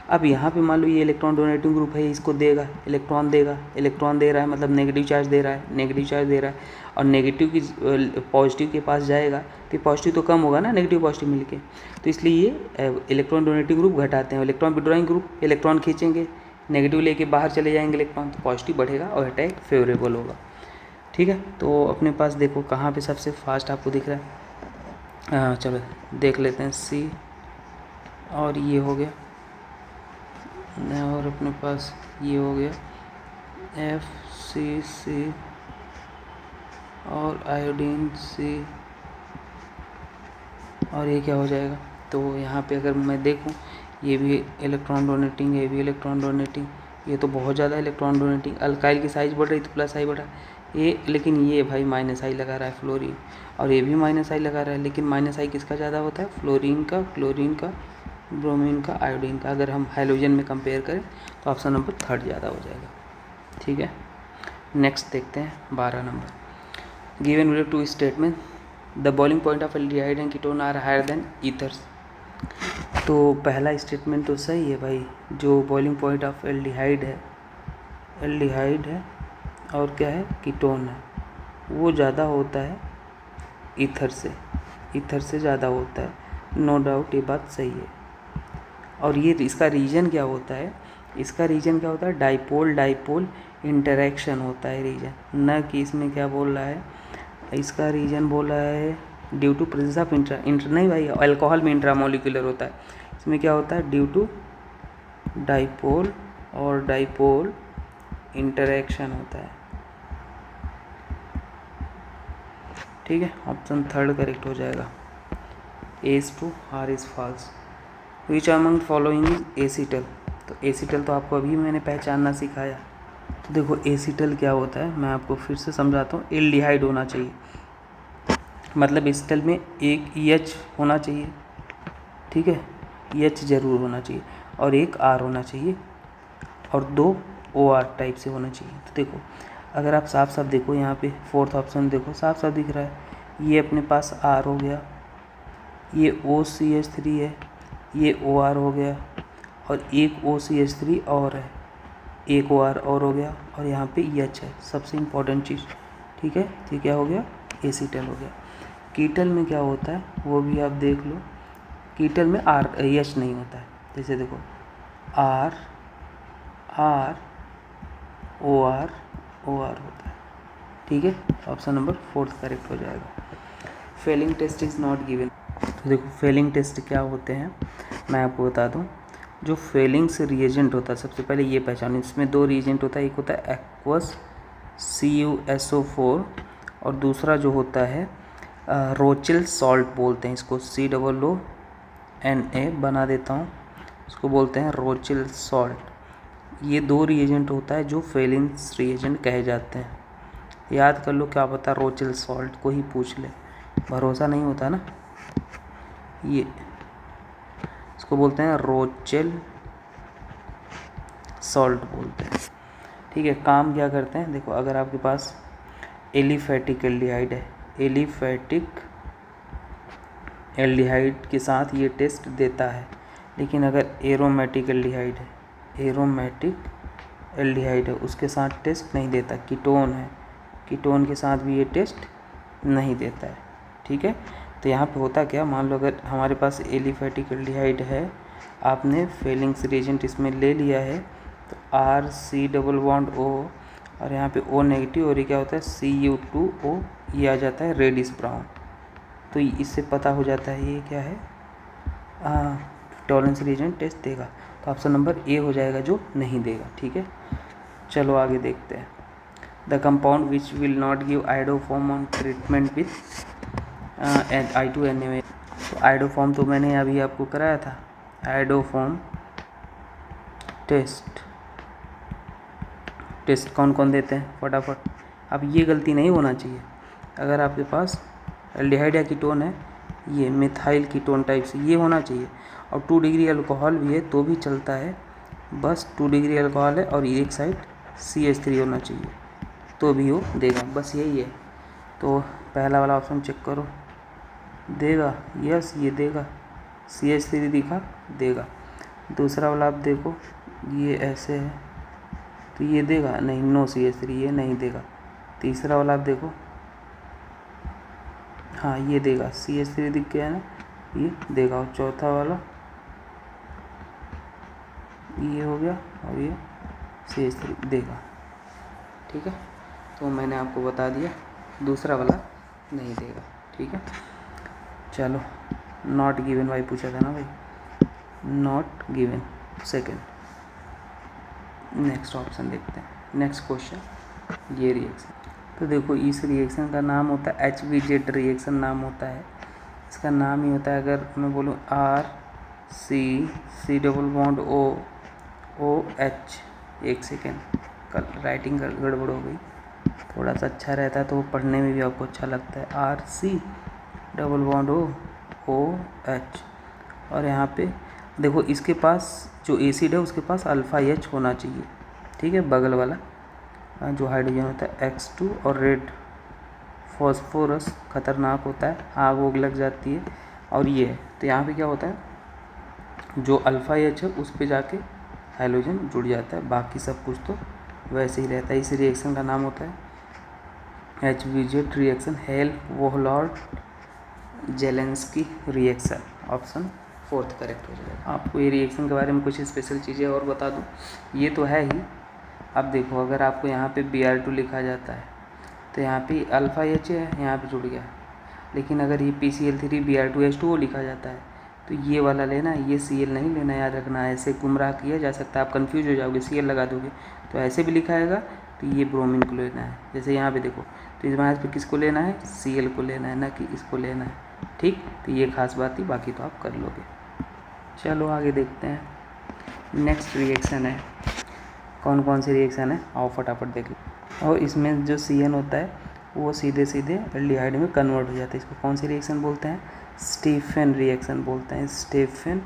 अब यहाँ पे मान लो ये इलेक्ट्रॉन डोनेटिंग ग्रुप है, इसको देगा, इलेक्ट्रॉन देगा, इलेक्ट्रॉन दे रहा है, मतलब नेगेटिव चार्ज दे रहा है, नेगेटिव चार्ज दे रहा है, और नेगेटिव की पॉजिटिव के पास जाएगा तो पॉजिटिव तो कम होगा ना, नेगेटिव पॉजिटिव मिलके, तो इसलिए ये इलेक्ट्रॉन डोनेटिंग ग्रुप घटाते हैं। इलेक्ट्रॉन विड्रॉइंग ग्रुप इलेक्ट्रॉन खींचेंगे, नेगेटिव लेके बाहर चले जाएंगे इलेक्ट्रॉन, तो पॉजिटिव बढ़ेगा और अटैक फेवरेबल होगा, ठीक है। तो अपने पास देखो कहाँ पे सबसे फास्ट आपको दिख रहा है, हाँ चलो देख लेते हैं, C और ये हो गया, और अपने पास ये हो गया F सी और आयोडीन सी, और ये क्या हो जाएगा। तो यहाँ पे अगर मैं देखूँ, ये भी इलेक्ट्रॉन डोनेटिंग, ये भी इलेक्ट्रॉन डोनेटिंग, ये तो बहुत ज़्यादा इलेक्ट्रॉन डोनेटिंग। अल्काइल की साइज बढ़ रही तो प्लस आई बढ़ा ये, लेकिन ये भाई माइनस आई लगा रहा है फ्लोरीन, और ये भी माइनस आई लगा रहा है, लेकिन माइनस आई किसका ज़्यादा होता है, फ्लोरीन का, क्लोरीन का, ब्रोमीन का, आयोडीन का। अगर हम हाइड्रोजन में कंपेयर करें तो ऑप्शन नंबर 3 ज़्यादा हो जाएगा। ठीक है, नेक्स्ट देखते हैं 12 नंबर। Given will two statement the boiling point of aldehyde and ketone are higher than ethers. तो पहला स्टेटमेंट तो सही है भाई, जो बॉइलिंग पॉइंट ऑफ एल्डिहाइड है और क्या है, कीटोन है, वो ज़्यादा होता है ईथर से ज़्यादा होता है, नो डाउट ये बात सही है। और ये इसका रीजन क्या होता है, डाइपोल इंटरेक्शन होता है रीजन, न कि इसमें क्या बोल रहा है, इसका रीजन बोला है ड्यू टू प्रेजेंस ऑफ नहीं भाई, अल्कोहल में इंट्रामोलिकुलर होता है, इसमें क्या होता है, ड्यू टू डाइपोल इंटरेक्शन होता है। ठीक है, ऑप्शन 3 करेक्ट हो जाएगा। A/R is false. Which among following is acetal. तो एसिटल तो आपको अभी मैंने पहचानना सिखाया। तो देखो एसिटल क्या होता है, मैं आपको फिर से समझाता हूँ। एल्डिहाइड होना चाहिए, मतलब एसिटल में एक EH होना चाहिए, ठीक है, EH जरूर होना चाहिए, और एक R होना चाहिए, और 2 OR टाइप से होना चाहिए। तो देखो अगर आप साफ साफ देखो, यहाँ पे 4th ऑप्शन देखो, साफ साफ दिख रहा है, ये अपने पास R हो गया, ये OCH3 है, ये OR हो गया, और एक OCH3 और है, एक OR और हो गया, और यहाँ पे EH है, सबसे इम्पोर्टेंट चीज़। ठीक है, तो क्या हो गया, एसिटल हो गया। कीटल में क्या होता है वो भी आप देख लो, कीटल में EH नहीं होता है। जैसे देखो R OR होता है। ठीक है, ऑप्शन नंबर 4 करेक्ट हो जाएगा। Fehling test is not given. तो देखो फेलिंग टेस्ट क्या होते हैं मैं आपको बता दूं। जो फेलिंग से रिएजेंट होता है, सबसे पहले ये पहचानो, इसमें 2 रिएजेंट होता है, एक होता है एक्वस CuSO4, और दूसरा जो होता है रोचिल सॉल्ट बोलते हैं इसको, COONA बना देता हूँ, इसको बोलते हैं रोचिल सॉल्ट। ये 2 रिएजेंट होता है जो फेलिंग्स रिएजेंट कहे जाते हैं। याद कर लो, क्या पता रोचिल सॉल्ट को ही पूछ ले, भरोसा नहीं होता ना। ये इसको बोलते हैं रोचिल सॉल्ट बोलते हैं। ठीक है, काम क्या करते हैं देखो, अगर आपके पास एलिफैटिक एल्डिहाइड है, एलिफैटिक एल्डिहाइड के साथ ये टेस्ट देता है, लेकिन अगर एरोमेटिक एल्डिहाइड है, उसके साथ टेस्ट नहीं देता। कीटोन है, कीटोन के साथ भी ये टेस्ट नहीं देता है। ठीक है, तो यहाँ पे होता क्या, मान लो अगर हमारे पास एलिफैटिक एल्डिहाइड है, आपने फेलिंग्स रिएजेंट इसमें ले लिया है, तो RC+O, और यहाँ पे O नेगेटिव, और ये क्या होता है Cu2O, ये आ जाता है रेडिश ब्राउन। तो इससे पता हो जाता है ये क्या है, टॉलरेंस रिएजेंट टेस्ट देगा। तो ऑप्शन नंबर A हो जाएगा जो नहीं देगा। ठीक है, चलो आगे देखते हैं। The compound which will not give iodoform on treatment with I2NA। तो आइडोफॉर्म तो मैंने अभी आपको कराया था, आइडोफॉर्म टेस्ट कौन कौन देते हैं फटाफट। अब ये गलती नहीं होना चाहिए, अगर आपके पास एल्डिहाइड या कीटोन है, ये मिथाइल कीटोन टाइप से ये होना चाहिए, और 2 डिग्री अल्कोहल भी है तो भी चलता है, बस 2 डिग्री अल्कोहल है और एक साइड CH3 होना चाहिए तो भी वो देगा, बस यही है। तो पहला वाला ऑप्शन चेक करो, देगा, यस ये देगा, CH3 दिखा, देगा। दूसरा वाला आप देखो, ये ऐसे है तो ये देगा नहीं, नो CH3, ये नहीं देगा। तीसरा वाला आप देखो, हाँ ये देगा, CH3 दिख गया है ना, ये देगा। और चौथा वाला ये हो गया, और ये CH3 देगा। ठीक है, तो मैंने आपको बता दिया, दूसरा वाला नहीं देगा। ठीक है, चलो नॉट गिवन भाई पूछा था ना भाई, not given second. Next option देखते हैं, नेक्स्ट क्वेश्चन। ये रिएक्शन। तो देखो इस रिएक्शन का नाम होता है HVZ रिएक्शन नाम होता है। इसका नाम ही होता है, अगर मैं बोलूँ RC डबल बॉन्ड OH, एक सेकेंड कल राइटिंग गड़बड़ हो गई, थोड़ा सा अच्छा रहता है तो वो पढ़ने में भी आपको अच्छा लगता है। RC डबल बॉन्ड OH, और यहाँ पे देखो इसके पास जो एसिड है उसके पास अल्फ़ा H होना चाहिए, ठीक है, बगल वाला जो हाइड्रोजन होता है X2, और रेड फॉस्फोरस खतरनाक होता है, आग वोग लग जाती है, और ये है। तो यहाँ पे क्या होता है, जो अल्फ़ा H है उस पे जाके हाइड्रोजन जुड़ जाता है, बाकी सब कुछ तो वैसे ही रहता है। इस रिएक्शन का नाम होता है HVZ reaction, Hell Volhard Zelinsky reaction. Option 4 correct हो जाएगा। आपको ये रिएक्शन के बारे में कुछ स्पेशल चीज़ें और बता दूँ, ये तो है ही। अब देखो अगर आपको यहाँ पे Br2 लिखा जाता है तो यहाँ पे अल्फ़ा H है, यहाँ पे जुड़ गया, लेकिन अगर ये PCl3 Br2H2O लिखा जाता है तो ये वाला लेना है, ये Cl नहीं लेना, याद रखना है। ऐसे गुमराह किया जा सकता है, आप कंफ्यूज हो जाओगे, Cl लगा दोगे तो ऐसे भी लिखा आएगा, तो ये ब्रोमीन को लेना है। जैसे यहाँ पे देखो, तो इस मैच पे किसको लेना है, Cl को लेना है, ना कि इसको लेना है, ठीक। तो ये खास बात ही, बाकी तो आप कर लोगे। चलो आगे देखते हैं। नेक्स्ट रिएक्शन है, कौन कौन सी रिएक्शन है आओ फटाफट देख लो। और इसमें जो CN होता है वो सीधे सीधे एल्डिहाइड में कन्वर्ट हो जाता है। इसको कौन सी रिएक्शन बोलते हैं, स्टीफन रिएक्शन बोलते हैं, स्टीफन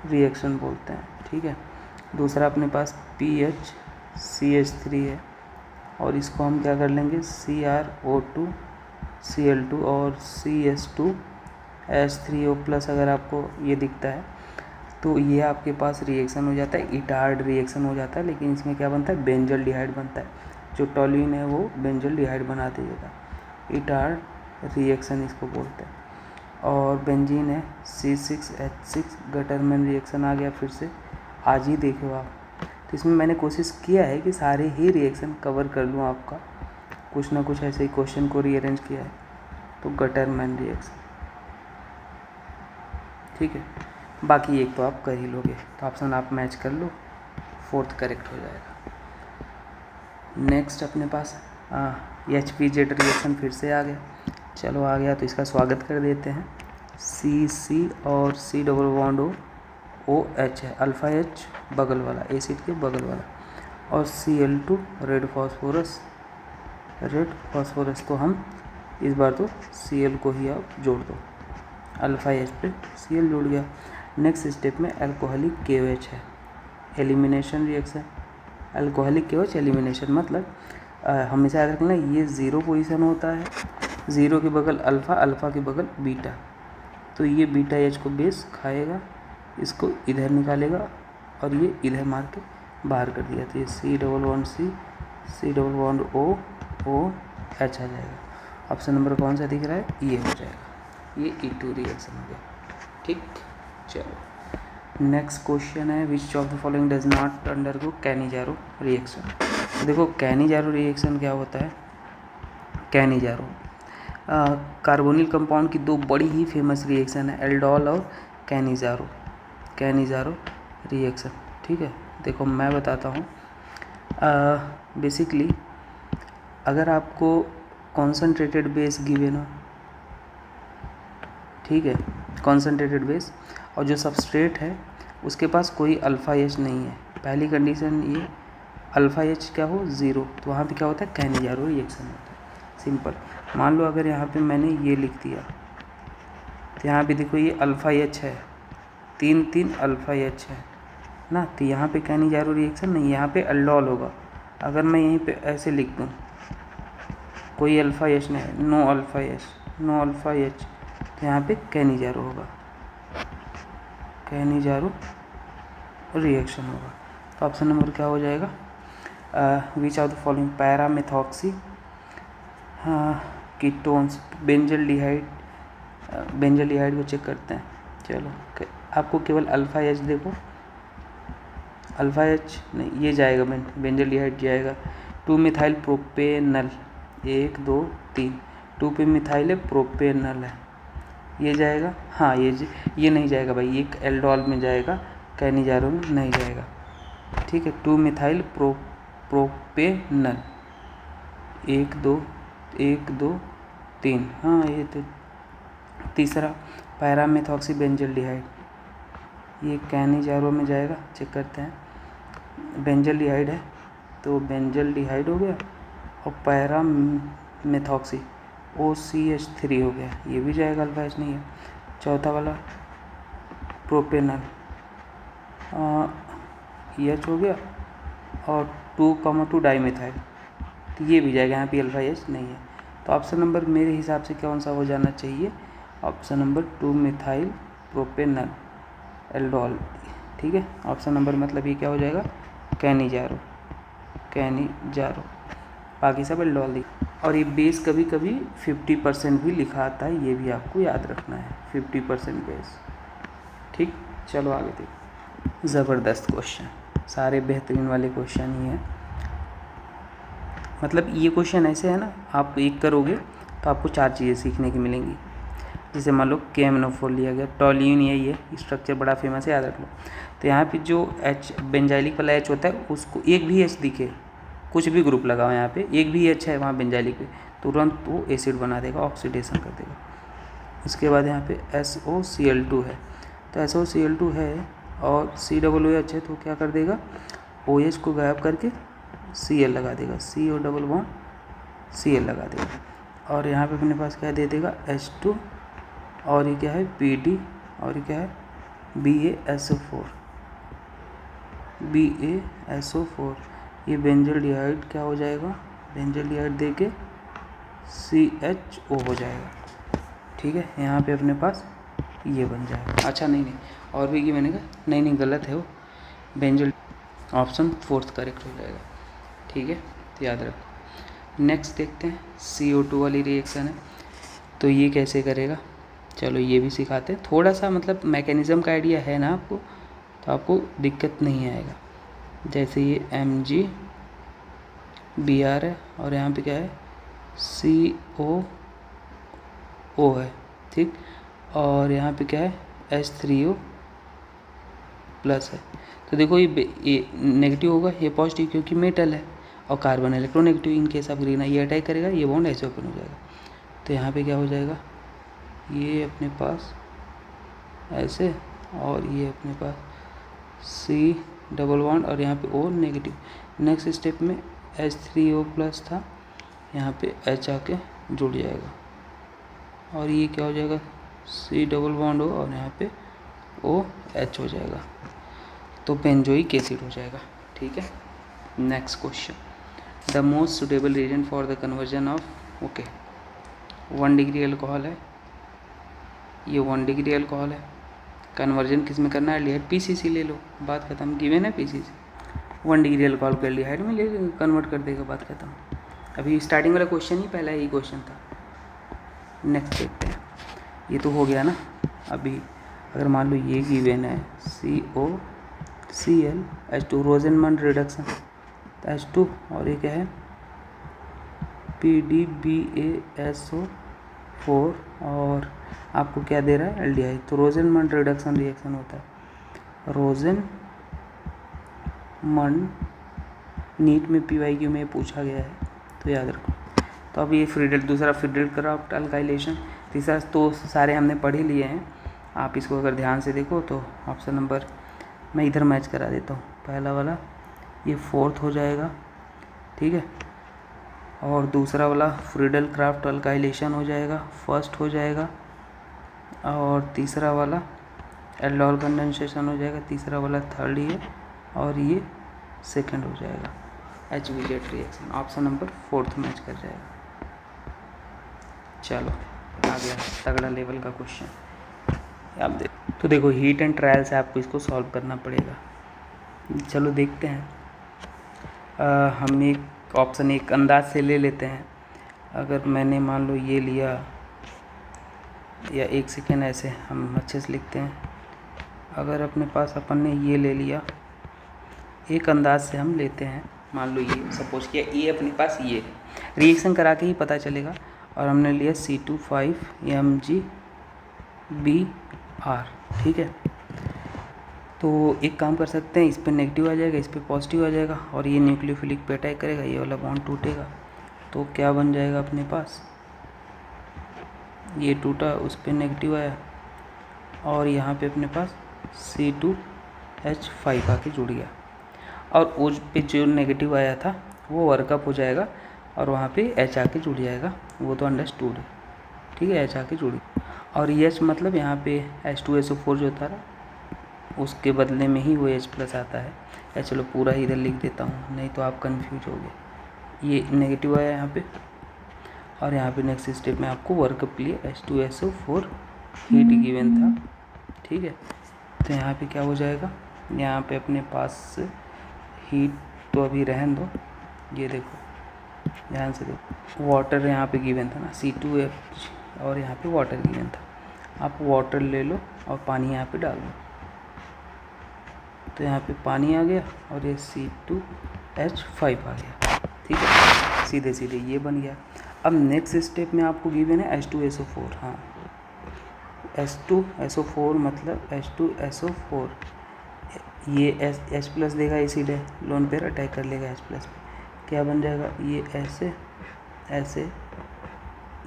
रिएक्शन बोलते हैं, ठीक है। दूसरा अपने पास PHCH3 है, और इसको हम क्या कर लेंगे, CrO2 Cl2 और CS2H3O+ अगर आपको ये दिखता है तो ये आपके पास रिएक्शन हो जाता है, इटार्ड रिएक्शन हो जाता है। लेकिन इसमें क्या बनता है, बेंजल्डिहाइड बनता है। जो टॉल्यूइन है वो बेंजल्डिहाइड बना देगा, इटार्ड रिएक्शन इसको बोलते हैं। और बेंजीन है C6H6, गटरमैन रिएक्शन आ गया फिर से, आज ही देखो आप। तो इसमें मैंने कोशिश किया है कि सारे ही रिएक्शन कवर कर लूँ आपका, कुछ ना कुछ ऐसे ही क्वेश्चन को रीअरेंज किया है। तो गटरमैन रिएक्शन, ठीक है, बाकी एक तो आप कर ही लोगे, तो ऑप्शन आप मैच कर लो, 4th करेक्ट हो जाएगा। नेक्स्ट अपने पास HPZ रिएक्शन फिर से आ गया। चलो आ गया तो इसका स्वागत कर देते हैं। CC और C डबल बॉन्ड OH है, अल्फ़ा H बगल वाला, एसिड के बगल वाला, और Cl2 रेड फॉस्फोरस। तो हम इस बार तो Cl को ही आप जोड़ दो, अल्फ़ा H पे Cl जुड़ गया। नेक्स्ट स्टेप में अल्कोहलिक KOH है, elimination reaction. Alcoholic KOH elimination मतलब हमेशा याद रखना ये 0 पोजीशन होता है, 0 के बगल अल्फ़ा, अल्फ़ा के बगल बीटा। तो ये बीटा H को बेस खाएगा, इसको इधर निकालेगा और ये इधर मार के बाहर कर दिया। तो ये C डबल बॉन्ड OH आ जाएगा। ऑप्शन नंबर कौन सा दिख रहा है, ये हो जाएगा, ये E2 रिएक्शन हो गया, ठीक। चलो नेक्स्ट क्वेश्चन है, विच of the following does not undergo Cannizzaro reaction. देखो कैनिजारो रिएक्शन क्या होता है, कैनिजारो कार्बोनिल कंपाउंड की 2 बड़ी ही फेमस रिएक्शन है, एल्डोल और कैनिजारो रिएक्शन, ठीक है। देखो मैं बताता हूँ, बेसिकली अगर आपको कॉन्सनट्रेटेड बेस गिवन हो, ठीक है, कॉन्सनट्रेटेड बेस, और जो सबस्ट्रेट है उसके पास कोई अल्फ़ा H नहीं है, पहली कंडीशन ये अल्फ़ा H क्या हो 0, तो वहाँ पे क्या होता है, कैनिजारो रिएक्शन होता है, सिंपल। मान लो अगर यहाँ पे मैंने ये लिख दिया, तो यहाँ पे देखो ये अल्फ़ा H है, 3 अल्फ़ा H है ना, तो यहाँ पे कैनिजारो रिएक्शन नहीं, यहाँ पे अल्डोल होगा। अगर मैं यहीं पे ऐसे लिख दूँ, कोई अल्फ़ा H नहीं, नो अल्फ़ा H, तो यहाँ पे कैनिजारो होगा, कैनिजारो रिएक्शन होगा। तो ऑप्शन नंबर क्या हो जाएगा, which of the following, paramethoxy ketones, benzaldehyde को चेक करते हैं। चलो आपको केवल अल्फ़ा H देखो, अल्फ़ा H नहीं, ये जाएगा, बेंजल्डिहाइड जाएगा। 2 मिथाइल प्रोपेनल, 1 2 3, 2 पे मिथाइल है, प्रोपेनल है, ये जाएगा। हाँ ये नहीं जाएगा भाई, ये एल्डोल में जाएगा, कैनिजारो में नहीं जाएगा, ठीक है। 2 मिथाइल प्रोपेनल, 1 2 1 2 3, हाँ ये तो तीसरा पैरा मेथॉक्सीबेंजल्डिहाइड, ये कैनिजारो में जाएगा, चेक करते हैं। बेंजल्डिहाइड है तो बेंजल्डिहाइड हो गया, और पैरा मेथॉक्सी OCH3 हो गया, ये भी जाएगा, अल्फा एच नहीं है। चौथा वाला प्रोपेनल EH हो गया, और 2,2 डाईमिथाइल, तो ये भी जाएगा, यहाँ पे अल्फा एच नहीं है। तो ऑप्शन नंबर मेरे हिसाब से कौन सा हो जाना चाहिए, option number 2 methyl propanal aldol, ठीक है। ऑप्शन नंबर मतलब ये क्या हो जाएगा, कैनिजारो, बाकी सब एल्डोल दी। और ये बेस कभी कभी 50% भी लिखा आता है, ये भी आपको याद रखना है, 50% बेस, ठीक। चलो आगे देखो, ज़बरदस्त क्वेश्चन, सारे बेहतरीन वाले क्वेश्चन ही हैं। मतलब ये क्वेश्चन ऐसे है ना, आप एक करोगे तो आपको 4 चीज़ें सीखने की मिलेंगी। जैसे मान लो KMNO4 लिया गया, टॉल्यूइन यही है, स्ट्रक्चर बड़ा फेमस है, याद रख लो। तो यहाँ पे जो H बेंजाइलिक वाला H होता है, उसको एक भी H दिखे, कुछ भी ग्रुप लगाओ यहाँ पे, एक भी H है वहाँ बेंजाइलिक पे, तुरंत वो एसिड बना देगा, ऑक्सीडेशन कर देगा। उसके बाद यहाँ पे SOCl2 है, तो SOCl2 है और COOH है, तो क्या कर देगा, OH को गायब करके Cl लगा देगा, CO डबल बॉन्ड Cl लगा देगा। और यहाँ पे अपने पास क्या दे देगा, H2, और ये क्या है PD, और ये क्या है BaSO4, ये बेंजल्डिहाइड क्या हो जाएगा, बेंजल्डिहाइड दे के CHO हो जाएगा, ठीक है। यहाँ पे अपने पास ये बन जाएगा। अच्छा नहीं, और भी ये मैंने कहा नहीं गलत है वो, बेंजल, ऑप्शन 4 करेक्ट हो जाएगा, ठीक है, तो याद रखो। नेक्स्ट देखते हैं, CO2 वाली रिएक्शन है, तो ये कैसे करेगा, चलो ये भी सिखाते हैं। थोड़ा सा मतलब मैकेनिज़्म का आइडिया है ना आपको, तो आपको दिक्कत नहीं आएगा। जैसे ये MgBr है, और यहाँ पे क्या है COO है, ठीक, और यहाँ पे क्या है H3O प्लस है। तो देखो ये नेगेटिव होगा, ये पॉजिटिव, क्योंकि मेटल है, और carbon electronegative, in case of green है, ये अटैक करेगा, ये बॉन्ड ऐसे ओपन हो जाएगा। तो यहाँ पे क्या हो जाएगा, ये अपने पास ऐसे, और ये अपने पास C डबल बॉन्ड, और यहाँ पे O नेगेटिव। नेक्स्ट स्टेप में H3O प्लस था, यहाँ पे H आके जुड़ जाएगा, और ये क्या हो जाएगा, C डबल बॉन्ड हो, और यहाँ पे OH हो जाएगा, तो बेंजोइक एसिड हो जाएगा, ठीक है। Next question, the most suitable reason for the conversion of, okay, 1 degree alcohol है, ये 1 डिग्री अल्कोहल है, कन्वर्जन किस में करना है, एल्डिहाइड PCC ले लो, बात खत्म, गिवन है PCC, 1 डिग्री अल्कोहल को एल्डिहाइड में ले कन्वर्ट कर देगा, बात खत्म। अभी स्टार्टिंग वाला क्वेश्चन ही पहला ही क्वेश्चन था। नेक्स्ट देखते हैं, ये तो हो गया ना। अभी अगर मान लो ये गिवन है COCl H2, रोजेनमंड रिडक्शन, तो H2, और ये क्या है PDBaSO4, और आपको क्या दे रहा है एल्डिहाइड, तो रोजेनमंड रिडक्शन रिएक्शन होता है। रोजेनमंड नीट में PYQ में पूछा गया है, तो याद रखो। तो अब ये फ्रीडल, दूसरा फ्रीडल क्राफ्ट अल्काइलेशन, तीसरा तो सारे हमने पढ़ ही लिए हैं। आप इसको अगर ध्यान से देखो तो ऑप्शन नंबर मैं इधर मैच करा देता हूँ, पहला वाला ये 4th हो जाएगा, ठीक है, और दूसरा वाला फ्रीडल क्राफ्ट अल्काइलेशन हो जाएगा, 1st हो जाएगा, और तीसरा वाला एल्डोल कंडेंसेशन हो जाएगा, तीसरा वाला 3rd ही है, और ये 2nd हो जाएगा HBZ reaction, option number 4th match कर जाएगा। चलो आ गया तगड़ा लेवल का क्वेश्चन, आप तो देखो हीट एंड ट्रायल से आपको इसको सॉल्व करना पड़ेगा। चलो देखते हैं, हम एक ऑप्शन एक अंदाज से ले लेते हैं। अगर मैंने मान लो ये लिया, या 1 सेकेंड ऐसे हम अच्छे से लिखते हैं, अगर अपने पास अपन ने ये ले लिया, एक अंदाज से हम लेते हैं, मान लो ये सपोज किया, ये अपने पास ये रिएक्शन करा के ही पता चलेगा, और हमने लिया C25MgBr, ठीक है। तो एक काम कर सकते हैं, इस पे नेगेटिव आ जाएगा, इस पे पॉजिटिव आ जाएगा, और ये न्यूक्लियोफिलिक पे अटैक करेगा, ये वाला बॉन्ड टूटेगा, तो क्या बन जाएगा अपने पास, ये टूटा, उस पर नेगेटिव आया और यहाँ पे अपने पास C2H5 आके जुड़ गया, और उस पे जो नेगेटिव आया था वो वर्कअप हो जाएगा और वहाँ पे H आके जुड़ जाएगा, वो तो अंडरस्टूड है, ठीक है। H आके जुड़ी, और H मतलब यहाँ पे H2SO4 जो था ना, उसके बदले में ही वो H+ आता है। या चलो पूरा ही इधर लिख देता हूँ, नहीं तो आप कंफ्यूज हो गए। ये नेगेटिव आया यहाँ पे, और यहाँ पे नेक्स्ट स्टेप में आपको वर्कअप के लिए H2SO4 हीट गिवन था, ठीक है। तो यहाँ पे क्या हो जाएगा, यहाँ पे अपने पास हीट तो अभी रहने दो, ये देखो ध्यान से देखो, वाटर यहाँ पे गिवन था ना C2H, और यहाँ पे वाटर गिवन था। आप वाटर ले लो और पानी यहाँ पे डाल दो, तो यहाँ पे पानी आ गया और ये C2H5 आ गया, ठीक है। सीधे सीधे ये बन गया। अब नेक्स्ट स्टेप में आपको गिवन है H2SO4, हाँ H2SO4 मतलब H2SO4, ये H+ देगा एसिड है, लोन पेयर अटैक कर लेगा H+ पे, क्या बन जाएगा, ये ऐसे ऐसे,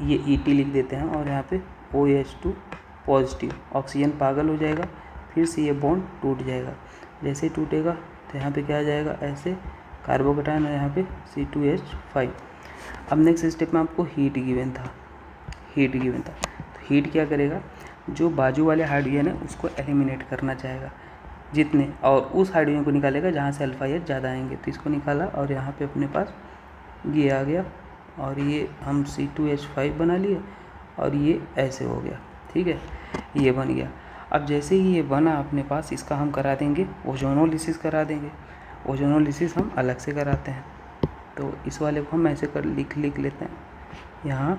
ये ET लिख देते हैं और यहाँ पे OH2 पॉजिटिव, ऑक्सीजन पागल हो जाएगा, फिर से ये बॉन्ड टूट जाएगा। जैसे टूटेगा तो यहाँ पे क्या आ जाएगा, ऐसे कार्बोकेटायन और यहाँ पे C2H5। अब नेक्स्ट स्टेप में आपको हीट गिवन था, तो हीट क्या करेगा, जो बाजू वाले हाइड्रोजन है उसको एलिमिनेट करना चाहेगा जितने, और उस हाइड्रोजन को निकालेगा जहाँ से अल्फा H ज़्यादा आएंगे, तो इसको निकाला और यहाँ पे अपने पास ये आ गया, और ये हम C2H5 बना लिए और ये ऐसे हो गया, ठीक है, ये बन गया। अब जैसे ही ये बना अपने पास, इसका हम करा देंगे ओजोनोलिसिस करा देंगे। ओजोनोलिसिस हम अलग से कराते हैं, तो इस वाले को हम ऐसे कर लिख लेते हैं यहाँ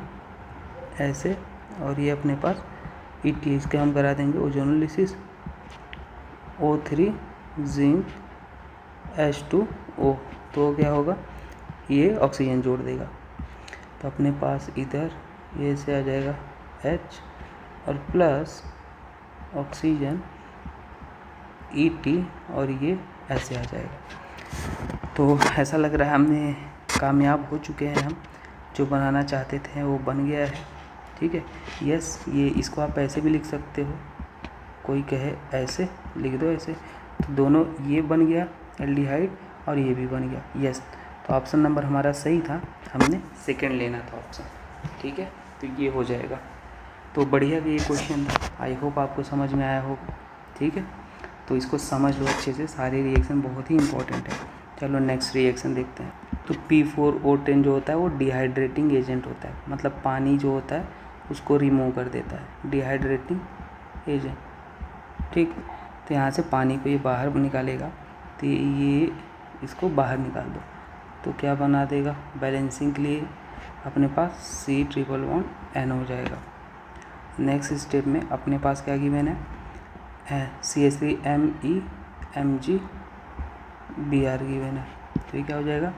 ऐसे, और ये अपने पास ET, इसके हम करा देंगे ओजोनोलिसिस, O3 जिंक H2O, तो क्या होगा, ये ऑक्सीजन जोड़ देगा, तो अपने पास इधर ये से आ जाएगा H और प्लस ऑक्सीजन ET, और ये ऐसे आ जाएगा। तो ऐसा लग रहा है हमने कामयाब हो चुके हैं, हम जो बनाना चाहते थे वो बन गया है, ठीक है। यस, ये इसको आप ऐसे भी लिख सकते हो, कोई कहे ऐसे लिख दो ऐसे, तो दोनों ये बन गया एल्डिहाइड और ये भी बन गया, यस। तो ऑप्शन नंबर हमारा सही था, हमने सेकंड लेना था ऑप्शन, ठीक है। तो ये हो जाएगा। तो बढ़िया भी ये क्वेश्चन था, आई होप आपको समझ में आया होगा, ठीक है। तो इसको समझ लो अच्छे से, सारे रिएक्शन बहुत ही इंपॉर्टेंट है। चलो नेक्स्ट रिएक्शन देखते हैं। तो P4O10 जो होता है वो डिहाइड्रेटिंग एजेंट होता है, मतलब पानी जो होता है उसको रिमूव कर देता है, डिहाइड्रेटिंग एजेंट, ठीक। तो यहाँ से पानी को ये बाहर निकालेगा, तो ये इसको बाहर निकाल दो, तो क्या बना देगा, बैलेंसिंग के लिए अपने पास C�11N हो जाएगा। नेक्स्ट स्टेप में अपने पास क्या गिवन है, CH3MEMgBr गिवन है, तो ये क्या हो जाएगा,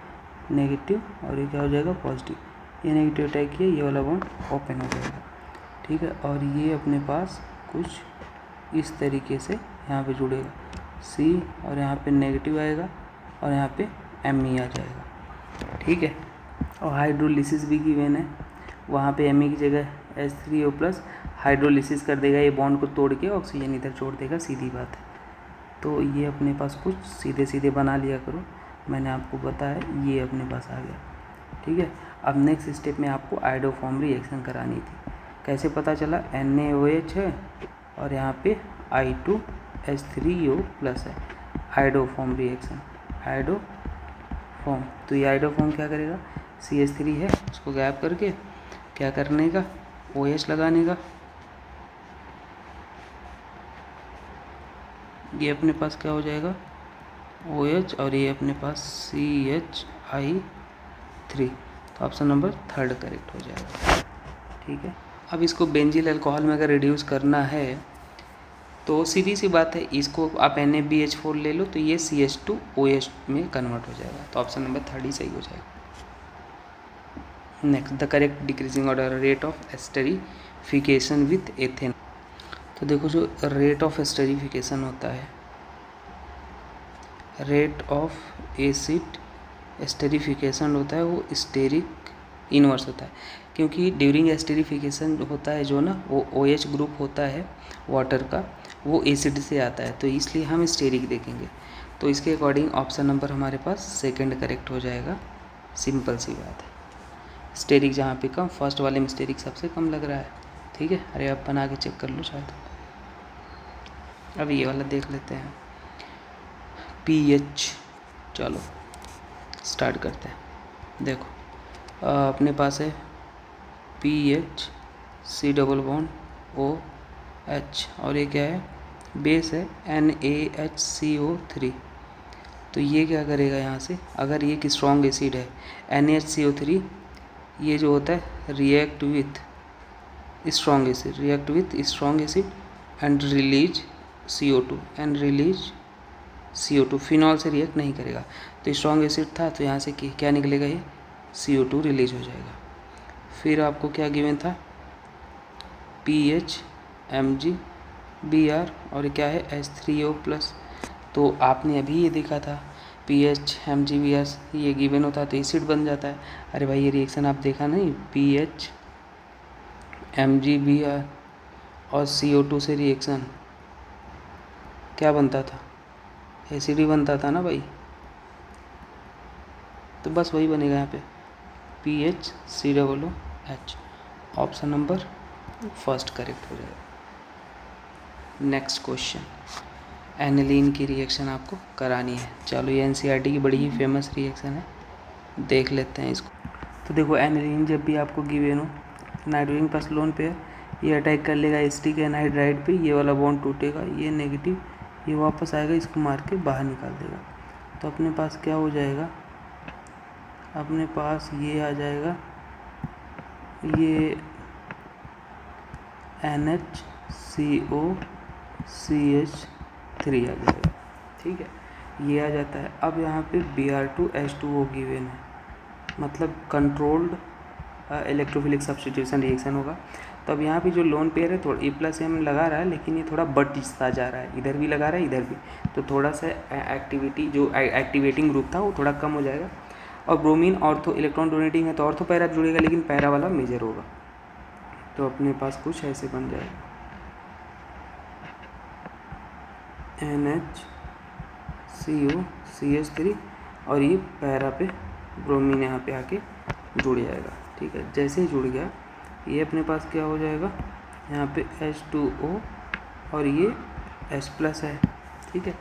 नेगेटिव, और ये क्या हो जाएगा, पॉजिटिव। ये नेगेटिव अटैक किया, ये वाला बॉन्ड ओपन हो जाएगा, ठीक है। और ये अपने पास कुछ इस तरीके से यहाँ पे जुड़ेगा, C, और यहाँ पे नेगेटिव आएगा और यहाँ पे Me आ जाएगा, ठीक है। और हाइड्रोलिसिस भी गिवन है, वहाँ पे Me की जगह H3O+ हाइड्रोलिसिस कर देगा, ये बॉन्ड को तोड़ के ऑक्सीजन इधर छोड़ देगा, सीधी बात है। तो ये अपने पास कुछ सीधे सीधे बना लिया करो, मैंने आपको बताया, ये अपने पास आ गया, ठीक है। अब नेक्स्ट स्टेप में आपको आयोडोफॉर्म रिएक्शन करानी थी। कैसे पता चला, NaOH है और यहाँ पे I2H3O+ है, आयोडोफॉर्म रिएक्शन, आयोडोफॉर्म। तो ये आयोडोफॉर्म क्या करेगा, CH3 है उसको गैप करके क्या करने का, OH लगाने का, ये अपने पास क्या हो जाएगा, OH, और ये अपने पास CHI3, तो ऑप्शन नंबर 3 करेक्ट हो जाएगा, ठीक है। अब इसको बेंजील अल्कोहल में अगर रिड्यूस करना है तो सीधी सी बात है, इसको आप NaBH4 ले लो तो ये CH2OH में कन्वर्ट हो जाएगा, तो ऑप्शन नंबर 3 ही सही हो जाएगा। Next, the correct decreasing order rate of esterification with ethane. तो देखो, जो रेट ऑफ एस्टरीफिकेशन होता है, रेट ऑफ एसिड एस्टरीफिकेशन होता है, वो स्टेरिक इन्वर्स होता है, क्योंकि ड्यूरिंग एस्टरिफिकेशन होता है जो ना वो OH ग्रुप होता है वाटर का, वो एसिड से आता है, तो इसलिए हम स्टेरिक देखेंगे। तो इसके अकॉर्डिंग ऑप्शन नंबर हमारे पास सेकंड करेक्ट हो जाएगा। सिंपल सी बात है, स्टेरिक जहाँ पे कम, फर्स्ट वाले में स्टेरिक सबसे कम लग रहा है। ठीक है, अरे आप बना के चेक कर लो शायद। अब ये वाला देख लेते हैं, pH। चलो स्टार्ट करते हैं। देखो अपने पास है pH C+OH और ये क्या है, बेस है NaHCO3। तो ये क्या करेगा यहाँ से, अगर ये एक स्ट्रॉन्ग एसिड है NaHCO3, ये जो होता है react with strong acid and release CO2 phenol से रिएक्ट नहीं करेगा। तो स्ट्रॉन्ग एसिड था तो यहाँ से क्या निकलेगा, ये CO2 रिलीज हो जाएगा। फिर आपको क्या गिवन था, pH MgBr और क्या है H3O+। तो आपने अभी ये देखा था pH MgBr ये गिवन होता है तो एसिड बन जाता है। अरे भाई ये रिएक्शन आप देखा नहीं, pH MgBr और CO2 से रिएक्शन क्या बनता था, एसिड ही बनता था ना भाई। तो बस वही बनेगा यहाँ पे pH C+OH। Option number first correct हो जाएगा। नेक्स्ट क्वेश्चन, एनिलीन की रिएक्शन आपको करानी है। चलो ये NCERT की बड़ी ही फेमस रिएक्शन है, देख लेते हैं इसको। तो देखो एनिलीन जब भी आपको गिवन हो, नाइट्रोजन प्लस लोन पे है, ये अटैक कर लेगा एसिटिक एनहाइड्राइड पे, ये वाला बॉन्ड टूटेगा, ये नेगेटिव, ये वापस आएगा, इसको मार के बाहर निकाल देगा। तो अपने पास क्या हो जाएगा, अपने पास ये आ जाएगा, ये NHCOCH3 आ जाएगा। ठीक है, ये आ जाता है। अब यहाँ पे Br2H2O गिवन है, मतलब कंट्रोल्ड इलेक्ट्रोफिलिक सब्स्टिट्यूशन रिएक्शन होगा। तो अब यहाँ पे जो लोन पेयर है थोड़ा E+M लगा रहा है, लेकिन ये थोड़ा बढ़ता जा रहा है, इधर भी लगा रहा है इधर भी, तो थोड़ा सा एक्टिविटी जो एक्टिवेटिंग ग्रुप था वो थोड़ा कम हो जाएगा। और ब्रोमीन ऑर्थो इलेक्ट्रॉन डोनेटिंग है तो ऑर्थो पैरा जुड़ेगा, लेकिन पैरा वाला मेजर होगा। तो अपने पास कुछ ऐसे बन जाएगा, NHCOCH3 और ये पैरा पे ब्रोमीन यहाँ पे आके जुड़ जाएगा। ठीक है, जैसे ही जुड़ गया ये अपने पास क्या हो जाएगा, यहाँ पे H2O और ये H+ है। ठीक है,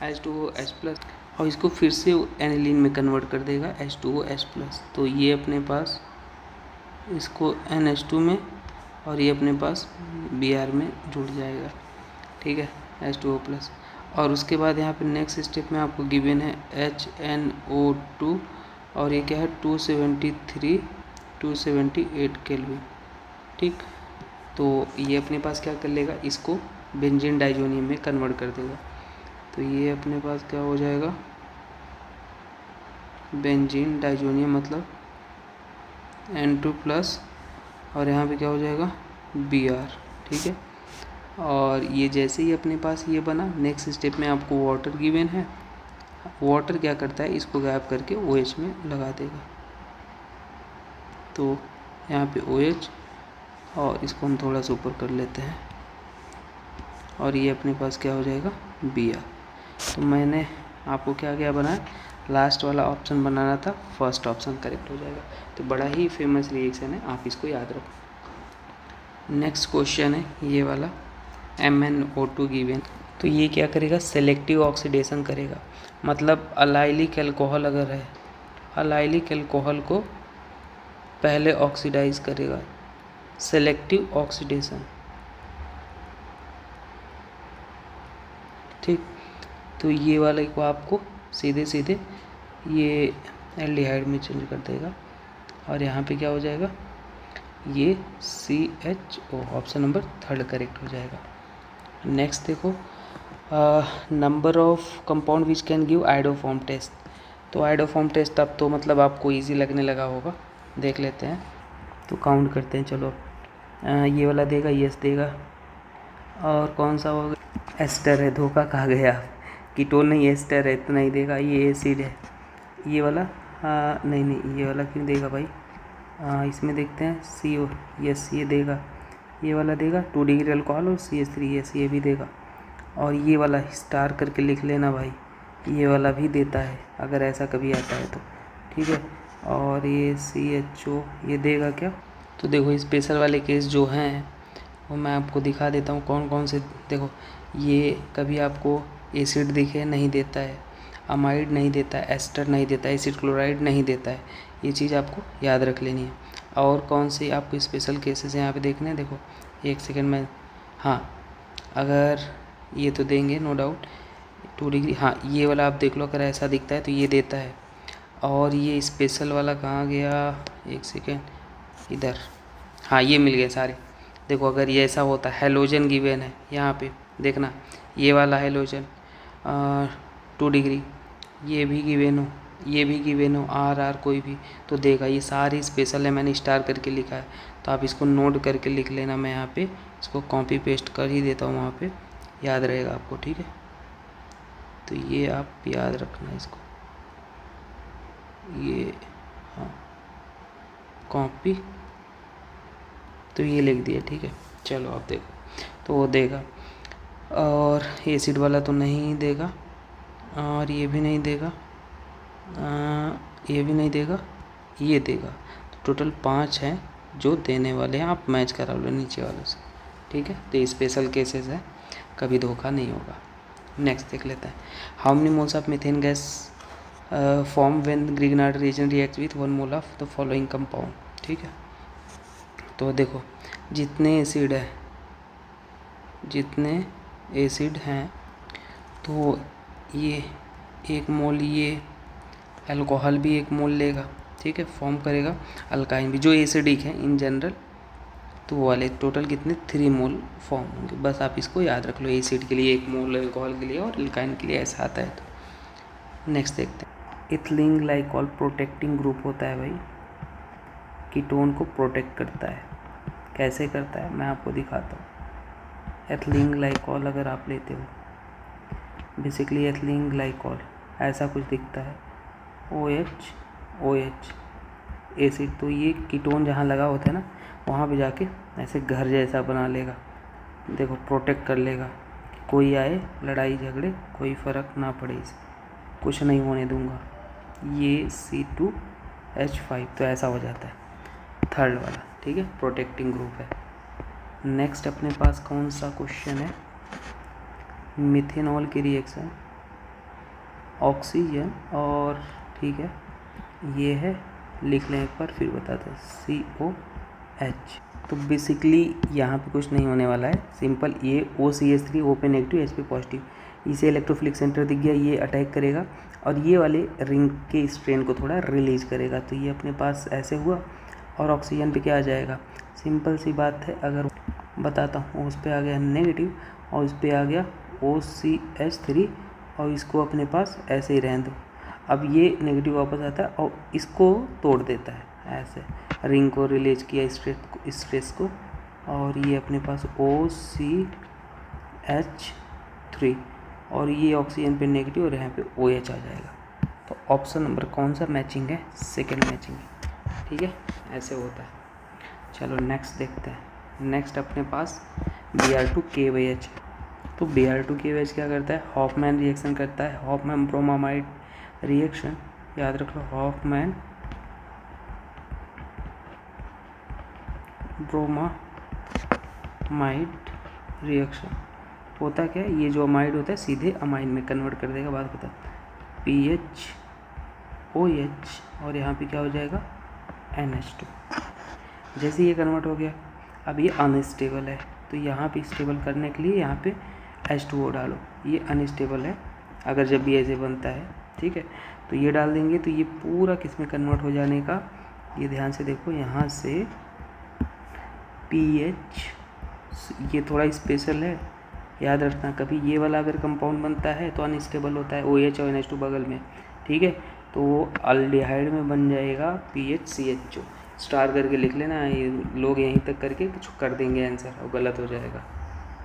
H2O H+, और इसको फिर से एनिलीन में कन्वर्ट कर देगा H2O H+। तो ये अपने पास इसको NH2 में और ये अपने पास Br में जुड़ जाएगा। ठीक है, H2O+। और उसके बाद यहाँ पे नेक्स्ट स्टेप में आपको गिवन है HNO2 और ये क्या है 278 केल्विन। ठीक, तो ये अपने पास क्या कर लेगा, इसको बेंजीन डाइजोनियम में कन्वर्ट कर देगा। तो ये अपने पास क्या हो जाएगा, बेंजीन डाइजोनियम मतलब N2+ और यहाँ पे क्या हो जाएगा Br। ठीक है, और ये जैसे ही अपने पास ये बना, नेक्स्ट स्टेप में आपको वाटर गिवन है। वाटर क्या करता है, इसको गायब करके OH में लगा देगा। तो यहाँ पे OH और इसको हम थोड़ा सा ऊपर कर लेते हैं और ये अपने पास क्या हो जाएगा Br। तो मैंने आपको क्या बनाया, लास्ट वाला ऑप्शन बनाना था, फर्स्ट ऑप्शन करेक्ट हो जाएगा। तो बड़ा ही फेमस रिएक्शन है, आप इसको याद रखो। नेक्स्ट क्वेश्चन है ये वाला, MnO2 गिवन। तो ये क्या करेगा, सेलेक्टिव ऑक्सीडेशन करेगा, मतलब अलाइलिक अल्कोहल अगर है, अलाइलिक अल्कोहल को पहले ऑक्सीडाइज करेगा, सेलेक्टिव ऑक्सीडेशन। ठीक, तो ये वाले को आपको सीधे सीधे ये एल्डिहाइड में चेंज कर देगा और यहाँ पे क्या हो जाएगा, ये CHO। Option number third correct हो जाएगा। नेक्स्ट देखो, number of compound which can give iodoform test. तो आइडोफॉर्म टेस्ट अब तो मतलब आपको इजी लगने लगा होगा, देख लेते हैं। तो काउंट करते हैं, चलो ये वाला देगा, यस देगा, और कौन सा होगा, एस्टर है, धोखा खा गया, कीटोन नहीं एस्टर है, इतना ही देगा। ये एसिड है, ये वाला नहीं ये वाला क्यों देगा भाई, इसमें देखते हैं CO, यस ये देगा, ये वाला देगा 2 डिग्री अल्कोहल और CH3, यस ये भी देगा। और ये वाला स्टार करके लिख लेना भाई, ये वाला भी देता है अगर ऐसा कभी आता है तो, ठीक है। और ये CHO ये देगा क्या? तो देखो स्पेशल वाले केस जो हैं वो मैं आपको दिखा देता हूँ कौन कौन से। देखो ये कभी आपको एसिड दिखे नहीं देता है, अमाइड नहीं देता है, एस्टर नहीं देता है, एसिड क्लोराइड नहीं देता है, ये चीज़ आपको याद रख लेनी है। और कौन से आपको स्पेशल केसेस यहाँ पे देखने हैं, देखो एक सेकेंड में, हाँ अगर ये तो देंगे नो डाउट 2 डिग्री, हाँ ये वाला आप देख लो अगर ऐसा दिखता है तो ये देता है। और ये स्पेशल वाला कहाँ गया, एक सेकेंड इधर, हाँ ये मिल गए सारे। देखो अगर ये ऐसा होता है, हेलोजन गिवन है यहाँ पे देखना, ये वाला हेलोजन 2 डिग्री, ये भी गिवन हो, ये भी गिवन हो, RR कोई भी तो देगा। ये सारी स्पेशल है, मैंने स्टार करके लिखा है तो आप इसको नोट करके लिख लेना। मैं यहाँ पे इसको कॉपी पेस्ट कर ही देता हूँ, वहाँ पे याद रहेगा आपको, ठीक है। तो ये आप याद रखना इसको, ये हाँ कॉपी, तो ये लिख दिया, ठीक है। चलो आप देखो तो वो देगा। और एसिड वाला तो नहीं देगा, और ये भी नहीं देगा, ये भी नहीं देगा, ये देगा। तो टोटल 5 हैं जो देने वाले हैं, आप मैच करा लो नीचे वालों से, ठीक है। तो ये स्पेशल केसेस है, कभी धोखा नहीं होगा। नेक्स्ट देख लेते हैं, how many moles of methane gas form when Grignard reagent reacts with 1 mole of the following compound, ठीक है। तो देखो जितने एसिड हैं तो ये 1 मोल, ये अल्कोहल भी 1 मोल लेगा, ठीक है, फॉर्म करेगा। अल्काइन भी जो एसिडिक है इन जनरल, तो वो वाले टोटल कितने 3 मोल फॉर्म होंगे। बस आप इसको याद रख लो, एसिड के लिए 1 मोल, अल्कोहल के लिए, और अल्काइन के लिए ऐसा आता है। तो नेक्स्ट देखते हैं, इथिलीन ग्लाइकॉल प्रोटेक्टिंग ग्रुप होता है भाई, कीटोन को प्रोटेक्ट करता है। कैसे करता है मैं आपको दिखाता हूँ। एथिलीन ग्लाइकॉल अगर आप लेते हो, बेसिकली एथिलीन ग्लाइकॉल ऐसा कुछ दिखता है, OH एसिड, तो ये कीटोन जहाँ लगा होता है ना, वहाँ पे जाके ऐसे घर जैसा बना लेगा, देखो प्रोटेक्ट कर लेगा, कोई आए लड़ाई झगड़े कोई फ़र्क ना पड़े, इसे कुछ नहीं होने दूंगा। ये C2H5 तो ऐसा हो जाता है, थर्ड वाला, ठीक है, प्रोटेक्टिंग ग्रुप है। नेक्स्ट अपने पास कौन सा क्वेश्चन है, मिथेनॉल की रिएक्शन ऑक्सीजन और, ठीक है ये है, लिख लें एक बार फिर बताते हैं, COH। तो बेसिकली यहाँ पे कुछ नहीं होने वाला है, सिंपल ये OCH3 O पे नेगेटिव H पे पॉजिटिव, इसे इलेक्ट्रोफिलिक सेंटर दिख गया, ये अटैक करेगा और ये वाले रिंग के स्ट्रेन को थोड़ा रिलीज करेगा। तो ये अपने पास ऐसे हुआ, और ऑक्सीजन पे क्या आ जाएगा, सिंपल सी बात है, अगर बताता हूँ, उस पर आ गया नेगेटिव और उस पर आ गया OCH3, और इसको अपने पास ऐसे ही रहने दो। अब ये नेगेटिव वापस आता है और इसको तोड़ देता है, ऐसे रिंग को रिलीज किया स्ट्रेस को, और ये अपने पास OCH3 और ये ऑक्सीजन पे नेगेटिव और यहाँ पे OH आ जाएगा। तो ऑप्शन नंबर कौन सा मैचिंग है, सेकंड मैचिंग है, ठीक है, ऐसे होता है। चलो नेक्स्ट देखते हैं। नेक्स्ट अपने पास Br2KOH। तो Br2KOH क्या करता है, हॉफमैन रिएक्शन करता है, हॉफमैन ब्रोमामाइड रिएक्शन, याद रख लो, हॉफमैन ब्रोमामाइड रिएक्शन होता क्या है, ये जो अमाइड होता है सीधे अमाइन में कन्वर्ट कर देगा, बात बता, PHOH और यहाँ पे क्या हो जाएगा NH2। जैसे ये कन्वर्ट हो गया, अब ये अनस्टेबल है, तो यहाँ पे स्टेबल करने के लिए यहाँ पे H2O डालो, ये अनस्टेबल है अगर जब भी ऐसे बनता है, ठीक है, तो ये डाल देंगे, तो ये पूरा किस में कन्वर्ट हो जाने का, ये ध्यान से देखो, यहाँ से PH, ये थोड़ा स्पेशल है, याद रखना, कभी ये वाला अगर कंपाउंड बनता है तो अनस्टेबल होता है, OH और NH2 बगल में, ठीक है, तो वो अल्डिहाइड में बन जाएगा PHCHO, स्टार करके लिख लेना, ये लोग यहीं तक करके कुछ कर देंगे आंसर और गलत हो जाएगा,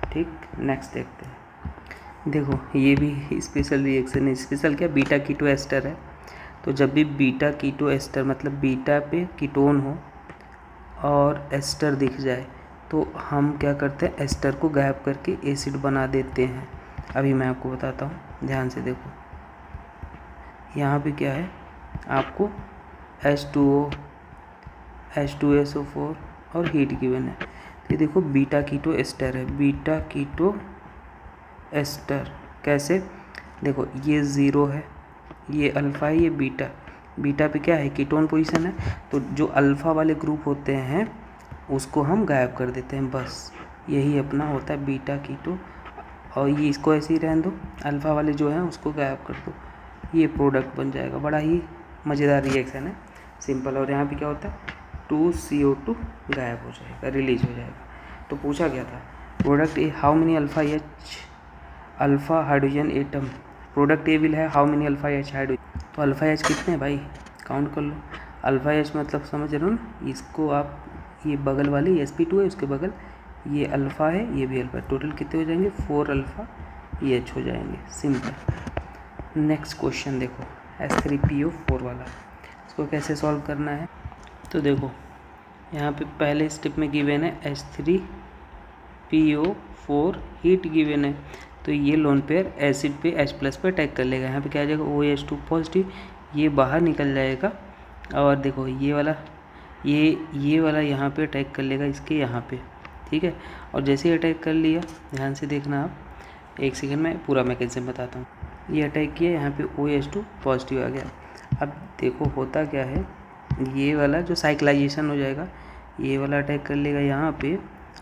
ठीक। नेक्स्ट देखते हैं, देखो ये भी स्पेशल रिएक्शन है, स्पेशल क्या, बीटा कीटो एस्टर है। तो जब भी बीटा कीटो एस्टर मतलब बीटा पे कीटोन हो और एस्टर दिख जाए तो हम क्या करते हैं, एस्टर को गायब करके एसिड बना देते हैं। अभी मैं आपको बताता हूँ, ध्यान से देखो। यहाँ पे क्या है, आपको H2O, H2SO4 और हीट गिवन है। ये देखो बीटा कीटो एस्टर है, बीटा कीटो एस्टर। कैसे, देखो ये 0 है, ये अल्फ़ा है, ये बीटा। बीटा पे क्या है, कीटोन पोजीशन है, तो जो अल्फ़ा वाले ग्रुप होते हैं उसको हम गायब कर देते हैं, बस यही अपना होता है बीटा कीटो। और ये इसको ऐसे ही रहने दो, अल्फ़ा वाले जो हैं उसको गायब कर दो, ये प्रोडक्ट बन जाएगा। बड़ा ही मज़ेदार रिएक्शन है, सिंपल। और यहाँ पे क्या होता है, 2CO2 गायब हो जाएगा, रिलीज हो जाएगा। तो पूछा गया था product A how many alpha hydrogen atom, product A will है how many alpha H hydrogen. तो अल्फ़ा एच कितने हैं भाई, काउंट कर लो। अल्फ़ा एच मतलब समझ रहे हो ना, इसको आप ये बगल वाले sp2 है, उसके बगल ये अल्फ़ा है, ये भी अल्फ़ा। टोटल कितने हो जाएंगे, 4 अल्फ़ा एच हो जाएंगे, सिंपल। नेक्स्ट क्वेश्चन देखो, H3PO4 वाला, इसको कैसे सॉल्व करना है। तो देखो यहाँ पे पहले स्टेप में गिवन है H3PO4 हीट गिवन है, तो ये लोन पेयर एसिड पे H+ पे अटैक कर लेगा। यहाँ पे क्या आ जाएगा, OH2 पॉजिटिव, ये बाहर निकल जाएगा। और देखो ये वाला यहाँ पे अटैक कर लेगा इसके यहाँ पे, ठीक है। और जैसे ही अटैक कर लिया, ध्यान से देखना आप, एक सेकंड में पूरा मैकेनिज्म बताता हूँ। ये अटैक किया, यहाँ पे OH2 पॉजिटिव आ गया। अब देखो होता क्या है, ये वाला जो साइक्लाइजेशन हो जाएगा, ये वाला अटैक कर लेगा यहाँ पे,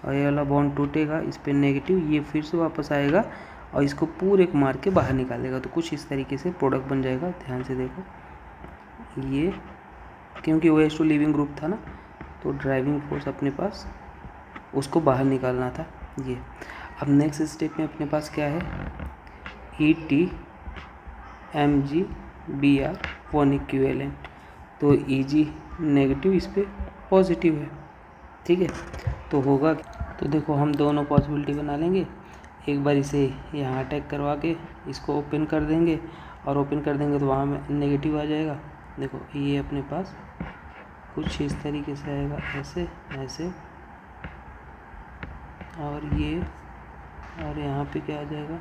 और ये वाला बॉन्ड टूटेगा, इस पर नेगेटिव, ये फिर से वापस आएगा और इसको पूरे को मार के बाहर निकाल देगा। तो कुछ इस तरीके से प्रोडक्ट बन जाएगा, ध्यान से देखो। ये क्योंकि OH2 लिविंग ग्रुप था ना, तो ड्राइविंग फोर्स अपने पास उसको बाहर निकालना था ये। अब नेक्स्ट स्टेप में अपने पास क्या है, ETMgBr1 इक्विवेलेंट, तो Eg नेगेटिव, इस पर पॉजिटिव है, ठीक है। तो होगा, तो देखो हम दोनों पॉसिबिलिटी बना लेंगे। एक बार इसे यहाँ अटैक करवा के इसको ओपन कर देंगे, और ओपन कर देंगे तो वहाँ में नेगेटिव आ जाएगा। देखो ये अपने पास कुछ इस तरीके से आएगा, ऐसे ऐसे, और ये, और यहाँ पे क्या आ जाएगा,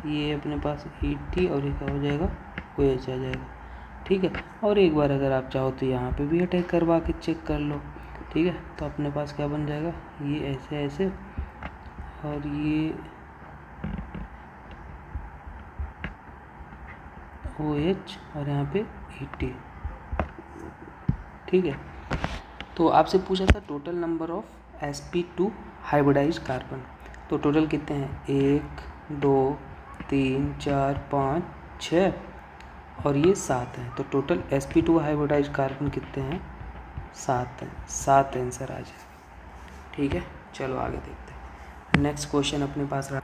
ये अपने पास ET और ये क्या हो जाएगा, OH आ जाएगा, ठीक है। और एक बार अगर आप चाहो तो यहाँ पे भी अटैक करवा के चेक कर लो, ठीक है। तो अपने पास क्या बन जाएगा, ये ऐसे ऐसे, और ये OH और यहाँ पे ET, ठीक है। तो आपसे पूछा था total number of sp2 hybridised carbon, तो टोटल कितने हैं, 1 2 3 4 5 6 और ये 7 हैं। तो टोटल sp2 हाइब्रिडाइज्ड कार्बन कितने हैं, 7 हैं, 7 आंसर आ जाए, ठीक है। चलो आगे देखते हैं। नेक्स्ट क्वेश्चन अपने पास रहा,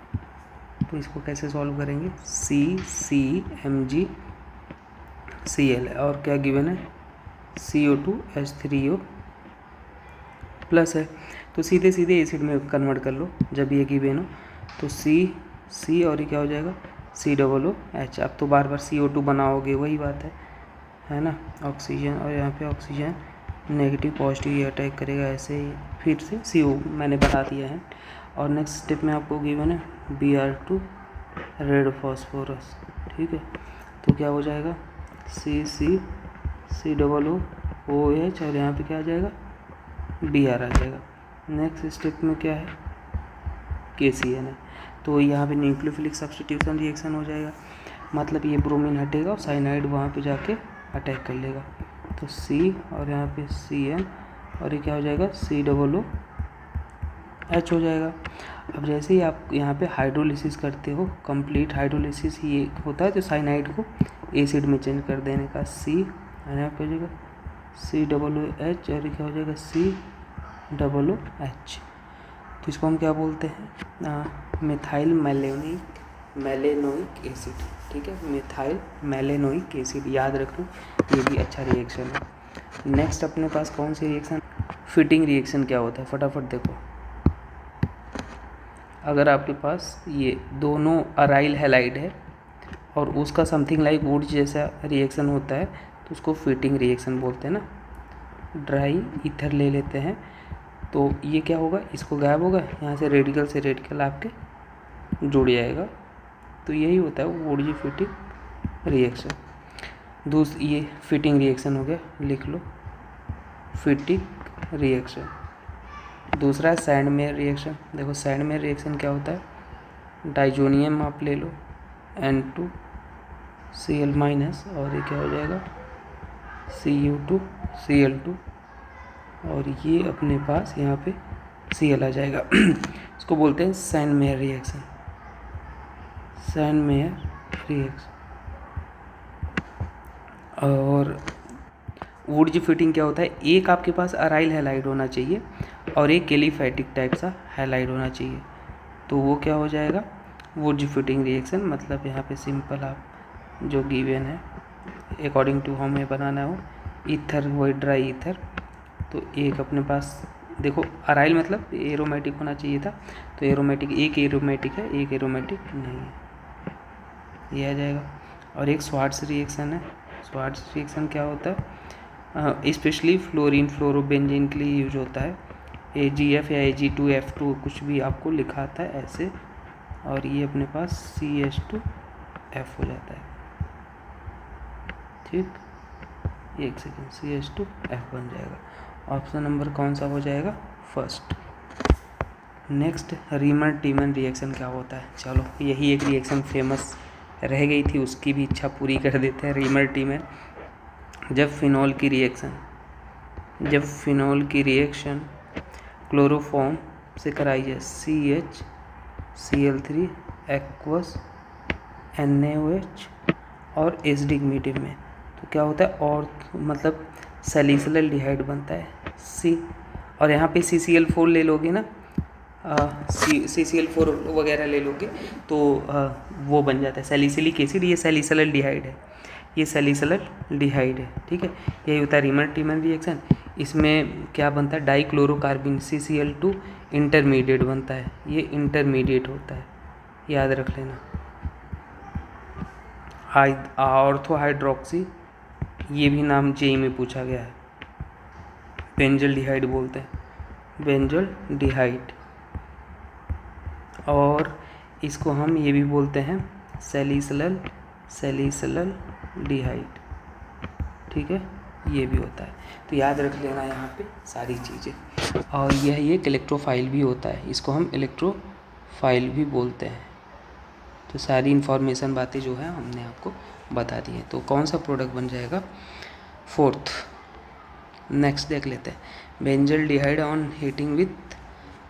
तो इसको कैसे सॉल्व करेंगे, CCMgCl है, और क्या गिवन है, CO2H3O प्लस है, तो सीधे सीधे एसिड में कन्वर्ट कर लो जब ये गिवन हो। तो C और ये क्या हो जाएगा, COOH। अब तो बार बार CO2 बनाओगे, वही बात है ना, ऑक्सीजन, और यहाँ पे ऑक्सीजन नेगेटिव पॉजिटिव ये अटैक करेगा, ऐसे ही फिर से CO मैंने बता दिया है। और नेक्स्ट स्टेप में आपको गिवन है Br2 रेड फॉस्फोरस, ठीक है। तो क्या हो जाएगा, COOH, और यहाँ पे क्या आ जाएगा, Br आ जाएगा। नेक्स्ट स्टेप में क्या है, KCN है, तो यहाँ पे न्यूक्लियोफिलिक सब्स्टिट्यूशन रिएक्शन हो जाएगा, मतलब ये ब्रोमीन हटेगा और साइनाइड वहाँ पे जाके अटैक कर लेगा। तो C और यहाँ पे CN, और ये क्या हो जाएगा, COOH हो जाएगा। अब जैसे ही आप यहाँ पे हाइड्रोलिसिस करते हो, कंप्लीट हाइड्रोलिसिस ये होता है, तो साइनाइड को एसिड में चेंज कर देने का, C और यहाँ पे हो जाएगा COOH, और ये क्या हो जाएगा, COOH। तो इसको हम क्या बोलते हैं, मिथाइल मेलेनोइक एसिड, ठीक है, मिथाइल मेलेनोइक एसिड, याद रखो, ये भी अच्छा रिएक्शन है। नेक्स्ट अपने पास कौन सी रिएक्शन, फिटिंग रिएक्शन क्या होता है, फटाफट देखो। अगर आपके पास ये दोनों अराइल हैलाइड है और उसका समथिंग लाइक वुड जैसा रिएक्शन होता है, तो उसको फिटिंग रिएक्शन बोलते हैं ना। ड्राई ईथर ले लेते हैं तो ये क्या होगा, इसको गायब होगा, यहाँ से रेडिकल आपके जुड़ जाएगा। तो यही होता है वुडजी फिटिंग रिएक्शन। ये फिटिंग रिएक्शन हो गया, लिख लो फिटिंग रिएक्शन। दूसरा है सैंडमेयर रिएक्शन। देखो सैंडमेयर रिएक्शन क्या होता है, डाइजोनियम आप ले लो N2Cl- और ये क्या हो जाएगा Cu2Cl2 और ये अपने पास यहाँ पे Cl आ जाएगा। इसको बोलते हैं सैंडमेयर रिएक्शन। और वुडजी फिटिंग क्या होता है, एक आपके पास अराइल हैलाइड होना चाहिए और एक एलिफैटिक टाइप सा हैलाइड होना चाहिए, तो वो क्या हो जाएगा वुडजी फिटिंग रिएक्शन। मतलब यहाँ पे सिंपल आप जो गिवन है अकॉर्डिंग टू हमें बनाना हो, ईथर वही ड्राई ईथर, तो एक अपने पास देखो अराइल मतलब एरोमेटिक होना चाहिए था, तो एरोमेटिक एक एरोमेटिक है, एक एरोमेटिक नहीं है, ये आ जाएगा। और एक स्वार्ट्स रिएक्शन है। स्वार्ट्स रिएक्शन क्या होता है, स्पेशली फ्लोरीन फ्लोरोबेंजीन के लिए यूज होता है। AgF या Ag2F2 कुछ भी आपको लिखा आता है ऐसे, और ये अपने पास CH2F हो जाता है, ठीक, एक सेकेंड, CH2F बन जाएगा। ऑप्शन नंबर कौन सा हो जाएगा, फर्स्ट। नेक्स्ट रीमर टीमन रिएक्शन क्या होता है, चलो यही एक रिएक्शन फेमस रह गई थी, उसकी भी इच्छा पूरी कर देते हैं। रीमर टीमन, जब फिनॉल की रिएक्शन क्लोरोफॉर्म से कराई जाए CHCl3 एक्वस NaOH और एसिडिक मीडियम में, तो क्या होता है, और मतलब सैलिसिलल डिहाइड बनता है C, और यहाँ पे CCl4 ले लोगे ना, CCl4 वगैरह ले लोगे तो वो बन जाता है सैलिसिलिक एसिड। ये सैलिसिलल डिहाइड है, ये सैलिसिलल डिहाइड है, ठीक है। यही होता है रीमर टीमन रिएक्शन। इसमें क्या बनता है, डाइक्लोरोकार्बिन CCl2 इंटरमीडिएट बनता है, ये इंटरमीडिएट होता है, याद रख लेना। ऑर्थो हाइड्रोक्सी, ये भी नाम जेई में पूछा गया है, बेंजल डिहाइड बोलते हैं, बेंजल डिहाइड। और इसको हम ये भी बोलते हैं सैलिसिलल डिहाइड, ठीक है, ये भी होता है। तो याद रख लेना यहाँ पे सारी चीज़ें। और यह एक इलेक्ट्रोफाइल भी होता है, इसको हम इलेक्ट्रोफाइल भी बोलते हैं। तो सारी इन्फॉर्मेशन बातें जो है हमने आपको बता दी है। तो कौन सा प्रोडक्ट बन जाएगा, फोर्थ। नेक्स्ट देख लेते हैं, benzaldehyde on heating with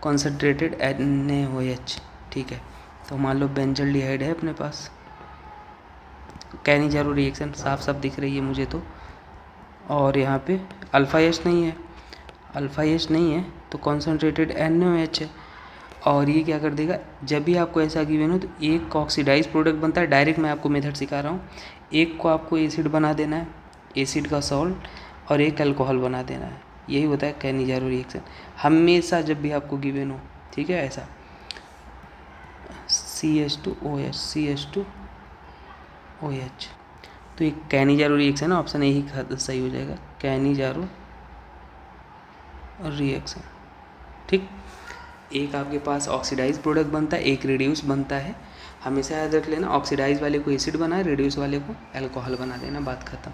concentrated NaOH, ठीक है। तो मान लो बेंजल डिहाइड है अपने पास, कैनिजारो रिएक्शन साफ साफ दिख रही है मुझे तो, और यहाँ पे अल्फ़ा एच नहीं है तो कॉन्सेंट्रेटेड NaOH है। और ये क्या कर देगा, जब भी आपको ऐसा गिवन हो तो एक को ऑक्सीडाइज प्रोडक्ट बनता है, डायरेक्ट मैं आपको मेथड सिखा रहा हूँ, एक को आपको एसिड बना देना है, एसिड का सॉल्ट, और एक अल्कोहल बना देना है। यही होता है कैनिजारो रिएक्शन, हमेशा जब भी आपको गिवन हो, ठीक है। ऐसा CH2OH तो एक कैनिजारो रिएक्शन है, ऑप्शन ए ही सही हो जाएगा, कैनिजारो रिएक्शन, ठीक। एक आपके पास ऑक्सीडाइज प्रोडक्ट बनता है, एक रिड्यूस बनता है, हमेशा याद रख लेना, ऑक्सीडाइज वाले को एसिड बना है, रिड्यूस वाले को अल्कोहल बना देना, बात खत्म।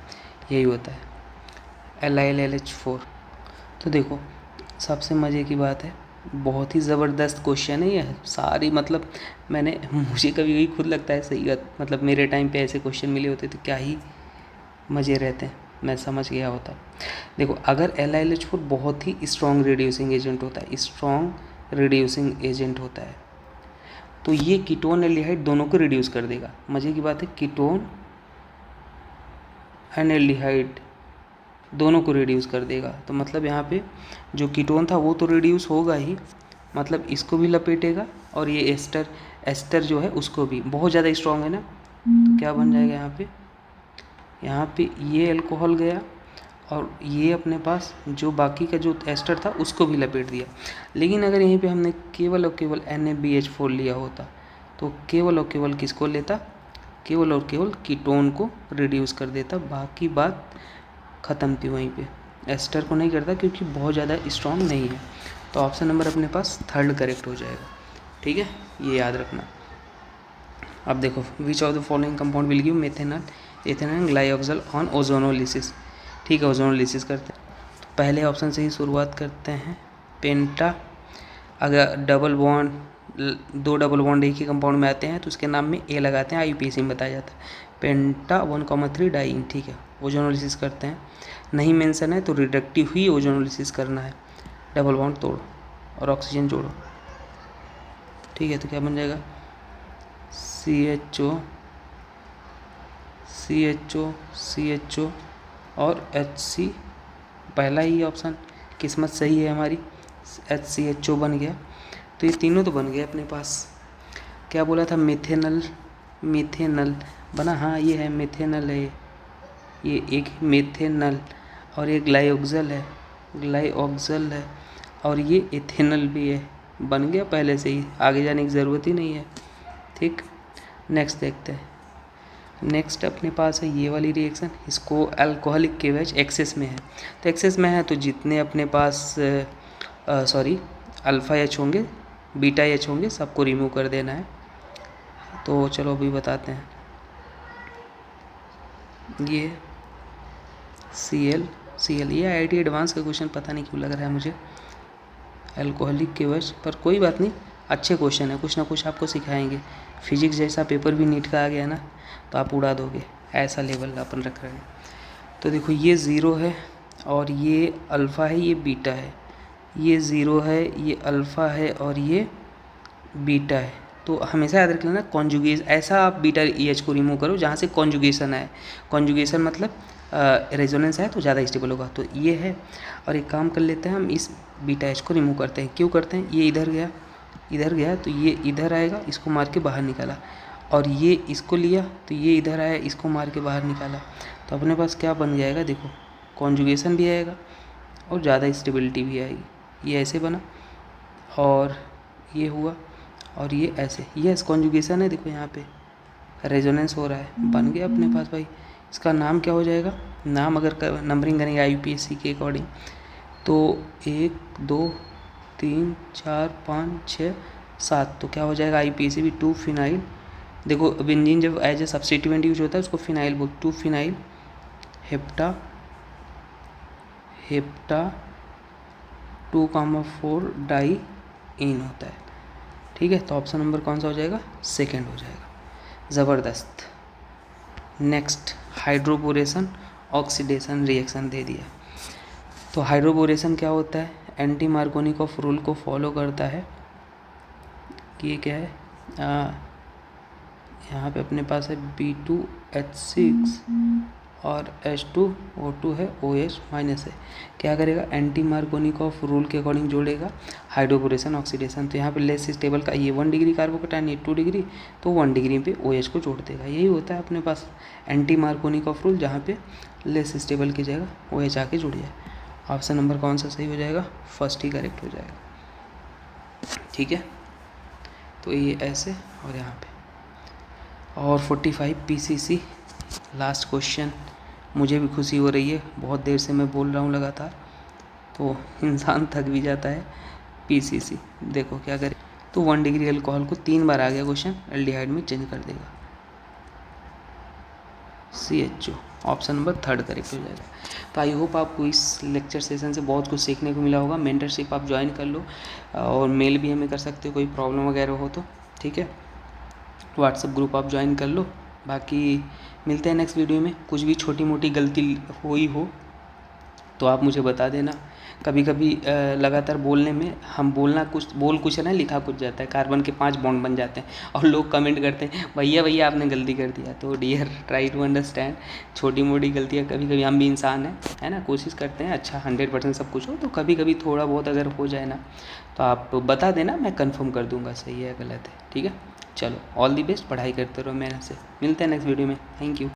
यही होता है LiLH4। तो देखो सबसे मज़े की बात है, बहुत ही ज़बरदस्त क्वेश्चन है ये सारी, मतलब मुझे कभी कभी खुद लगता है सही, मतलब मेरे टाइम पे ऐसे क्वेश्चन मिले होते तो क्या ही मज़े रहते हैं, मैं समझ गया होता। देखो अगर LiLH4 बहुत ही स्ट्रॉन्ग रिड्यूसिंग एजेंट होता है, तो ये कीटोन एल्डिहाइड दोनों को रिड्यूस कर देगा। मज़े की बात है, कीटोन एंड एल्डिहाइड दोनों को रिड्यूस कर देगा। तो मतलब यहाँ पे जो कीटोन था वो तो रिड्यूस होगा ही, मतलब इसको भी लपेटेगा, और ये एस्टर जो है उसको भी, बहुत ज़्यादा स्ट्रॉन्ग है ना, तो क्या बन जाएगा यहाँ पे ये अल्कोहल गया, और ये अपने पास जो बाकी का जो एस्टर था उसको भी लपेट दिया। लेकिन अगर यहीं पे हमने केवल और केवल NaBH4 लिया होता तो केवल और केवल किसको लेता, केवल और केवल कीटोन को रिड्यूस कर देता, बाकी बात ख़त्म थी वहीं पे। एस्टर को नहीं करता क्योंकि बहुत ज़्यादा स्ट्रॉन्ग नहीं है। तो ऑप्शन नंबर अपने पास थर्ड करेक्ट हो जाएगा, ठीक है, ये याद रखना। अब देखो, which of the following compound will give methanol ethanol glyoxal on ozonolysis. ठीक है, ओजोनोलिसिस करते हैं। तो पहले ऑप्शन से ही शुरुआत करते हैं। पेंटा, अगर डबल बॉन्ड, 2 डबल बॉन्ड एक ही कंपाउंड में आते हैं तो उसके नाम में ए लगाते हैं, IUPAC में बताया जाता है। पेंटा 1,3 डाइईन, ठीक है, ओजोनोलिसिस करते हैं। नहीं मेंशन है तो रिडक्टिव ही ओजोनोलिसिस करना है, डबल बॉन्ड तोड़ो और ऑक्सीजन जोड़ो, ठीक है। तो क्या बन जाएगा, CHO और HC, पहला ही ऑप्शन, किस्मत सही है हमारी, HCHO बन गया। तो ये तीनों तो बन गए अपने पास। क्या बोला था, मिथेनल बना, हाँ ये है मिथेनल है, ये एक मिथेनल और ये ग्लाइऑक्सल है और ये इथेनल भी है, बन गया पहले से ही, आगे जाने की ज़रूरत ही नहीं है, ठीक। नेक्स्ट देखते हैं। नेक्स्ट अपने पास है ये वाली रिएक्शन, इसको अल्कोहलिक केवेज एक्सेस में है। तो एक्सेस में है तो जितने अपने पास अल्फ़ा H होंगे, बीटा H होंगे, सबको रिमूव कर देना है। तो चलो अभी बताते हैं। ये Cl ये IIT एडवांस का क्वेश्चन पता नहीं क्यों लग रहा है मुझे, अल्कोहलिक केवेज, पर कोई बात नहीं, अच्छे क्वेश्चन है, कुछ ना कुछ आपको सिखाएंगे। फिजिक्स जैसा पेपर भी नीट का आ गया ना तो आप उड़ा दोगे, ऐसा लेवल अपन रख रहे हैं। तो देखो, ये 0 है और ये अल्फ़ा है, ये बीटा है, ये 0 है, ये अल्फ़ा है और ये बीटा है। तो हमेशा याद रख लेना कॉन्जुगेशन, ऐसा आप बीटा EH को रिमूव करो जहाँ से कॉन्जुगेशन है। कॉन्जुगेशन मतलब रेजोनेंस है तो ज़्यादा स्टेबल होगा। तो ये है, और एक काम कर लेते हैं हम, इस बीटा H को रिमूव करते हैं। क्यों करते हैं, ये इधर गया तो ये इधर आएगा, इसको मार के बाहर निकाला, और ये इसको लिया तो ये इधर आया, इसको मार के बाहर निकाला। तो अपने पास क्या बन जाएगा, देखो, कॉन्जुगेशन भी आएगा और ज़्यादा स्टेबिलिटी भी आएगी। ये ऐसे बना और ये हुआ और ये ऐसे, ये कॉन्जुगेशन है, देखो यहाँ पे रेजोनेंस हो रहा है, बन गया अपने पास भाई। इसका नाम क्या हो जाएगा, नाम अगर नंबरिंग करेंगे IUPAC के अकॉर्डिंग तो 1 2 3 4 5 6 7, तो क्या हो जाएगा IUPAC भी 2 फिनाइल। देखो बेंजीन जब एज ए सब्स्टिट्यूएंट यूज होता है उसको फिनाइल बोल, 2 फिनाइल हेप्टा 2,4 डाइईन होता है, ठीक है। तो ऑप्शन नंबर कौन सा हो जाएगा, सेकंड हो जाएगा। ज़बरदस्त। नेक्स्ट, हाइड्रोबोरेशन ऑक्सीडेशन रिएक्शन दे दिया। तो हाइड्रोबोरेशन क्या होता है, एंटी मार्कोनिकॉफ रूल को फॉलो करता है। ये क्या है, यहाँ पे अपने पास है B2H6 और H2O2 है, OH माइनस है। क्या करेगा, एंटी मार्कोनिकॉफ रूल के अकॉर्डिंग जोड़ेगा हाइड्रोबोरेशन ऑक्सीडेशन। तो यहाँ पे लेस स्टेबल का ये 1 डिग्री कार्बोकैटायन, ये 2 डिग्री, तो 1 डिग्री पे OH को जोड़ देगा। यही होता है अपने पास एंटी मार्कोनिकॉफ रूल, जहाँ पे लेस स्टेबल की जगह OH आके जुड़ जाए। ऑप्शन नंबर कौन सा सही हो जाएगा, फर्स्ट ही करेक्ट हो जाएगा, ठीक है। तो ये ऐसे और यहाँ पे, और 45 PCC लास्ट क्वेश्चन। मुझे भी खुशी हो रही है, बहुत देर से मैं बोल रहा हूँ लगातार, तो इंसान थक भी जाता है। PCC देखो क्या करे, तो 1 डिग्री अल्कोहल को 3 बार आ गया क्वेश्चन, एल्डिहाइड में चेंज कर देगा, CHO, option number third correct हो जाएगा। तो आई होप आपको इस लेक्चर सेशन से बहुत कुछ सीखने को मिला होगा। मेंटरशिप आप ज्वाइन कर लो और मेल भी हमें कर सकते हो, कोई प्रॉब्लम वगैरह हो तो, ठीक है। व्हाट्सएप ग्रुप आप ज्वाइन कर लो। बाकी मिलते हैं नेक्स्ट वीडियो में। कुछ भी छोटी मोटी गलती हुई हो तो आप मुझे बता देना। कभी कभी लगातार बोलने में हम बोल कुछ ना, लिखा कुछ जाता है, कार्बन के 5 बॉन्ड बन जाते हैं और लोग कमेंट करते हैं भैया आपने गलती कर दिया। तो डियर, ट्राई टू अंडरस्टैंड, छोटी मोटी गलतियाँ, कभी कभी हम भी इंसान हैं, है ना, कोशिश करते हैं अच्छा 100% सब कुछ हो, तो कभी कभी थोड़ा बहुत अगर हो जाए ना तो आप बता देना, मैं कंफर्म कर दूंगा सही है गलत है, ठीक है। चलो, ऑल दी बेस्ट, पढ़ाई करते रहो मेहनत से। मिलते हैं नेक्स्ट वीडियो में, थैंक यू।